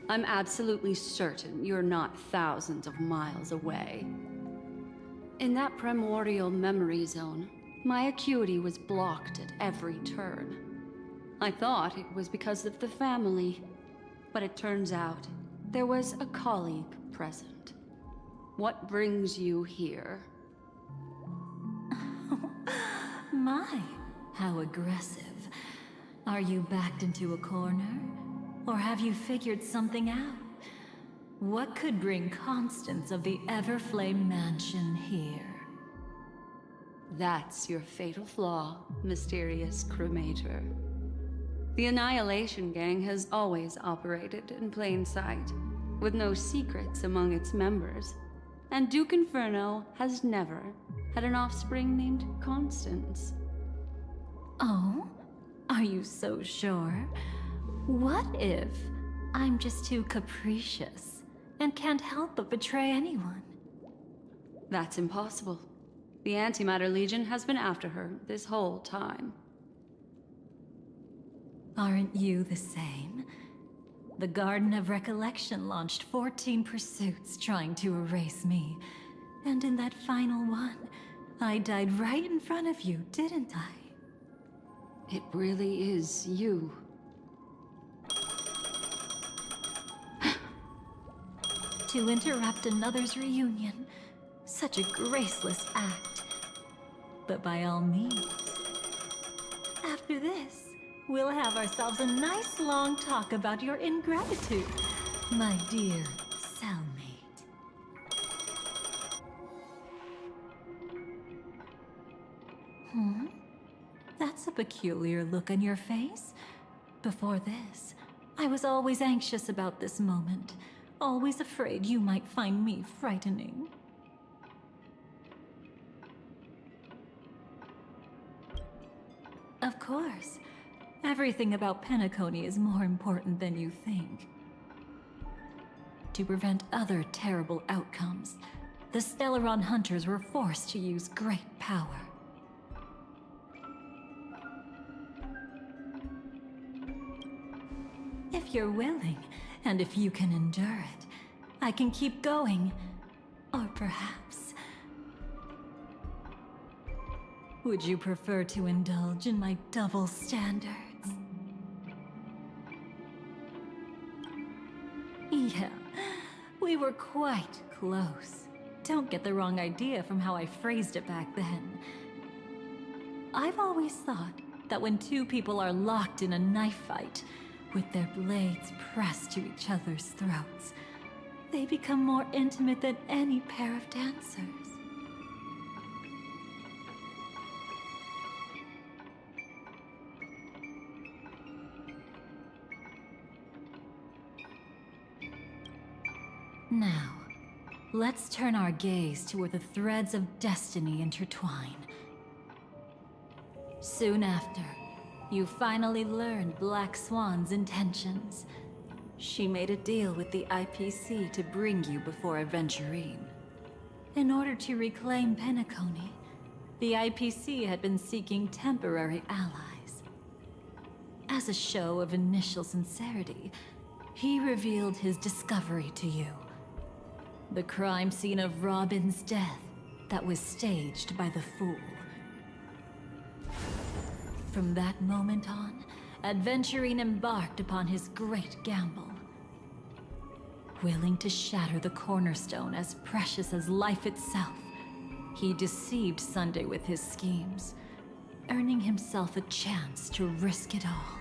I'm absolutely certain you're not thousands of miles away. In that primordial memory zone, my acuity was blocked at every turn. I thought it was because of the family, but it turns out there was a colleague present. What brings you here? My, how aggressive. Are you backed into a corner? Or have you figured something out? What could bring Constance of the Everflame Mansion here? That's your fatal flaw, mysterious cremator. The Annihilation Gang has always operated in plain sight, with no secrets among its members. And Duke Inferno has never had an offspring named Constance. Oh? Are you so sure? What if I'm just too capricious and can't help but betray anyone? That's impossible. The Antimatter Legion has been after her this whole time. Aren't you the same? The Garden of Recollection launched 14 pursuits trying to erase me. And in that final one, I died right in front of you, didn't I? It really is you. To interrupt another's reunion. Such a graceless act. But by all means. After this, we'll have ourselves a nice long talk about your ingratitude, my dear cellmate. That's a peculiar look on your face. Before this, I was always anxious about this moment. Always afraid you might find me frightening. Of course. Everything about Penacony is more important than you think. To prevent other terrible outcomes, the Stellaron hunters were forced to use great power. If you're willing, and if you can endure it, I can keep going. Or perhaps... would you prefer to indulge in my double standards? Yeah, we were quite close. Don't get the wrong idea from how I phrased it back then. I've always thought that when two people are locked in a knife fight, with their blades pressed to each other's throats, they become more intimate than any pair of dancers. Now, let's turn our gaze to where the threads of destiny intertwine. Soon after, you finally learned Black Swan's intentions. She made a deal with the IPC to bring you before Aventurine. In order to reclaim Penacony, the IPC had been seeking temporary allies. As a show of initial sincerity, he revealed his discovery to you. The crime scene of Robin's death that was staged by the Fool. From that moment on, Aventurine embarked upon his great gamble. Willing to shatter the cornerstone as precious as life itself, he deceived Sunday with his schemes, earning himself a chance to risk it all.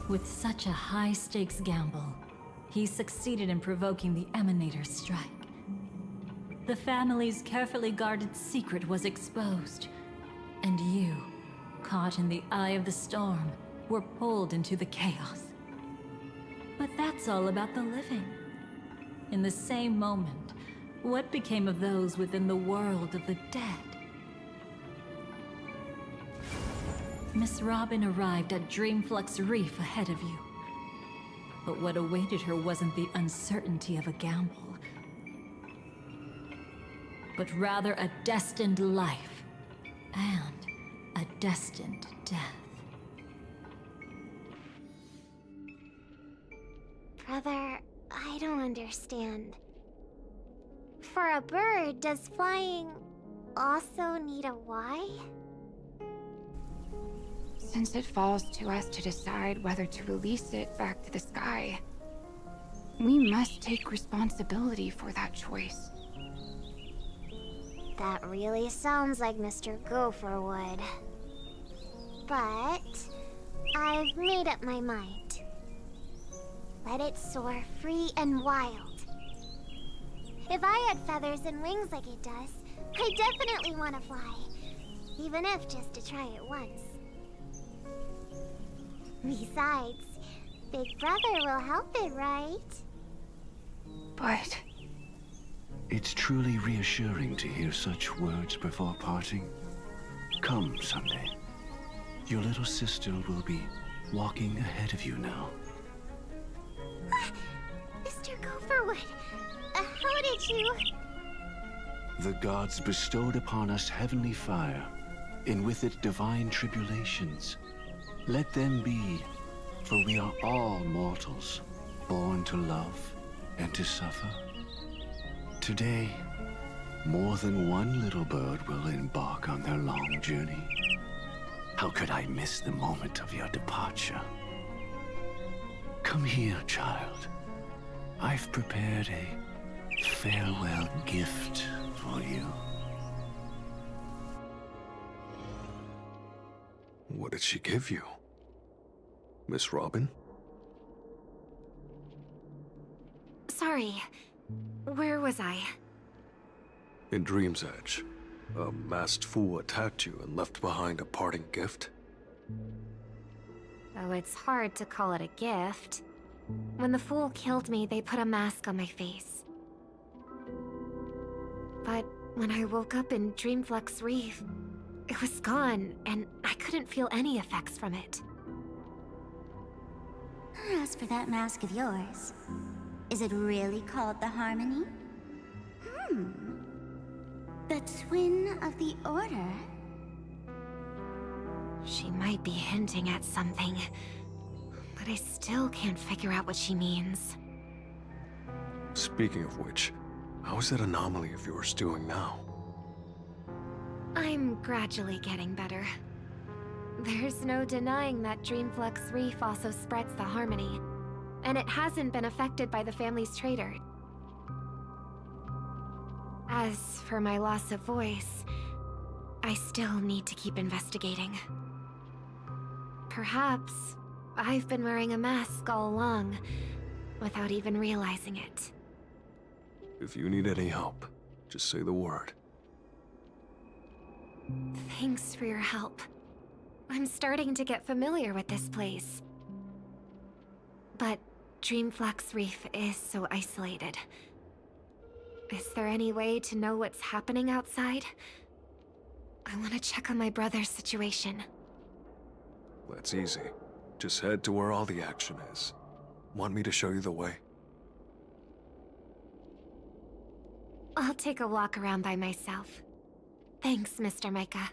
With such a high-stakes gamble, he succeeded in provoking the Emanator's strike. The family's carefully guarded secret was exposed, and you, caught in the eye of the storm, were pulled into the chaos. But that's all about the living. In the same moment, what became of those within the world of the dead? Miss Robin arrived at Dreamflux Reef ahead of you. But what awaited her wasn't the uncertainty of a gamble. but rather a destined life and a destined death. Brother, I don't understand. For a bird, does flying also need a why? Since it falls to us to decide whether to release it back to the sky, we must take responsibility for that choice. That really sounds like Mr. Gopher would. But I've made up my mind. Let it soar free and wild. If I had feathers and wings like it does, I definitely want to fly. Even if just to try it once. Besides, Big Brother will help it, right? But... It's truly reassuring to hear such words before parting. Come, Sunday. Your little sister will be walking ahead of you now. Mr. Gopherwood, how did you... The gods bestowed upon us heavenly fire, and with it divine tribulations. Let them be, for we are all mortals, born to love and to suffer. Today, more than one little bird will embark on their long journey. How could I miss the moment of your departure? Come here, child. I've prepared a farewell gift for you. What did she give you? Miss Robin? Sorry. Where was I? In Dream's Edge, a masked fool attacked you and left behind a parting gift. Oh, it's hard to call it a gift. When the fool killed me, they put a mask on my face. But when I woke up in Dreamflux Reef, it was gone, and I couldn't feel any effects from it. As for that mask of yours, is it really called the Harmony? The twin of the Order? She might be hinting at something, but I still can't figure out what she means. Speaking of which, how is that anomaly of yours doing now? I'm gradually getting better. There's no denying that Dreamflux Reef also spreads the Harmony, and it hasn't been affected by the family's traitor. As for my loss of voice, I still need to keep investigating. Perhaps I've been wearing a mask all along, without even realizing it. If you need any help, just say the word. Thanks for your help. I'm starting to get familiar with this place. But Dreamflux Reef is so isolated. Is there any way to know what's happening outside? I want to check on my brother's situation. That's easy. Just head to where all the action is. Want me to show you the way? I'll take a walk around by myself. Thanks, Mr. Micah.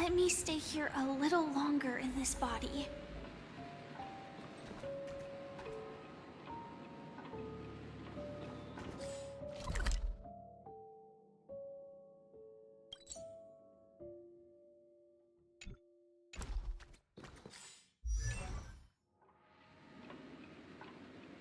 Let me stay here a little longer in this body.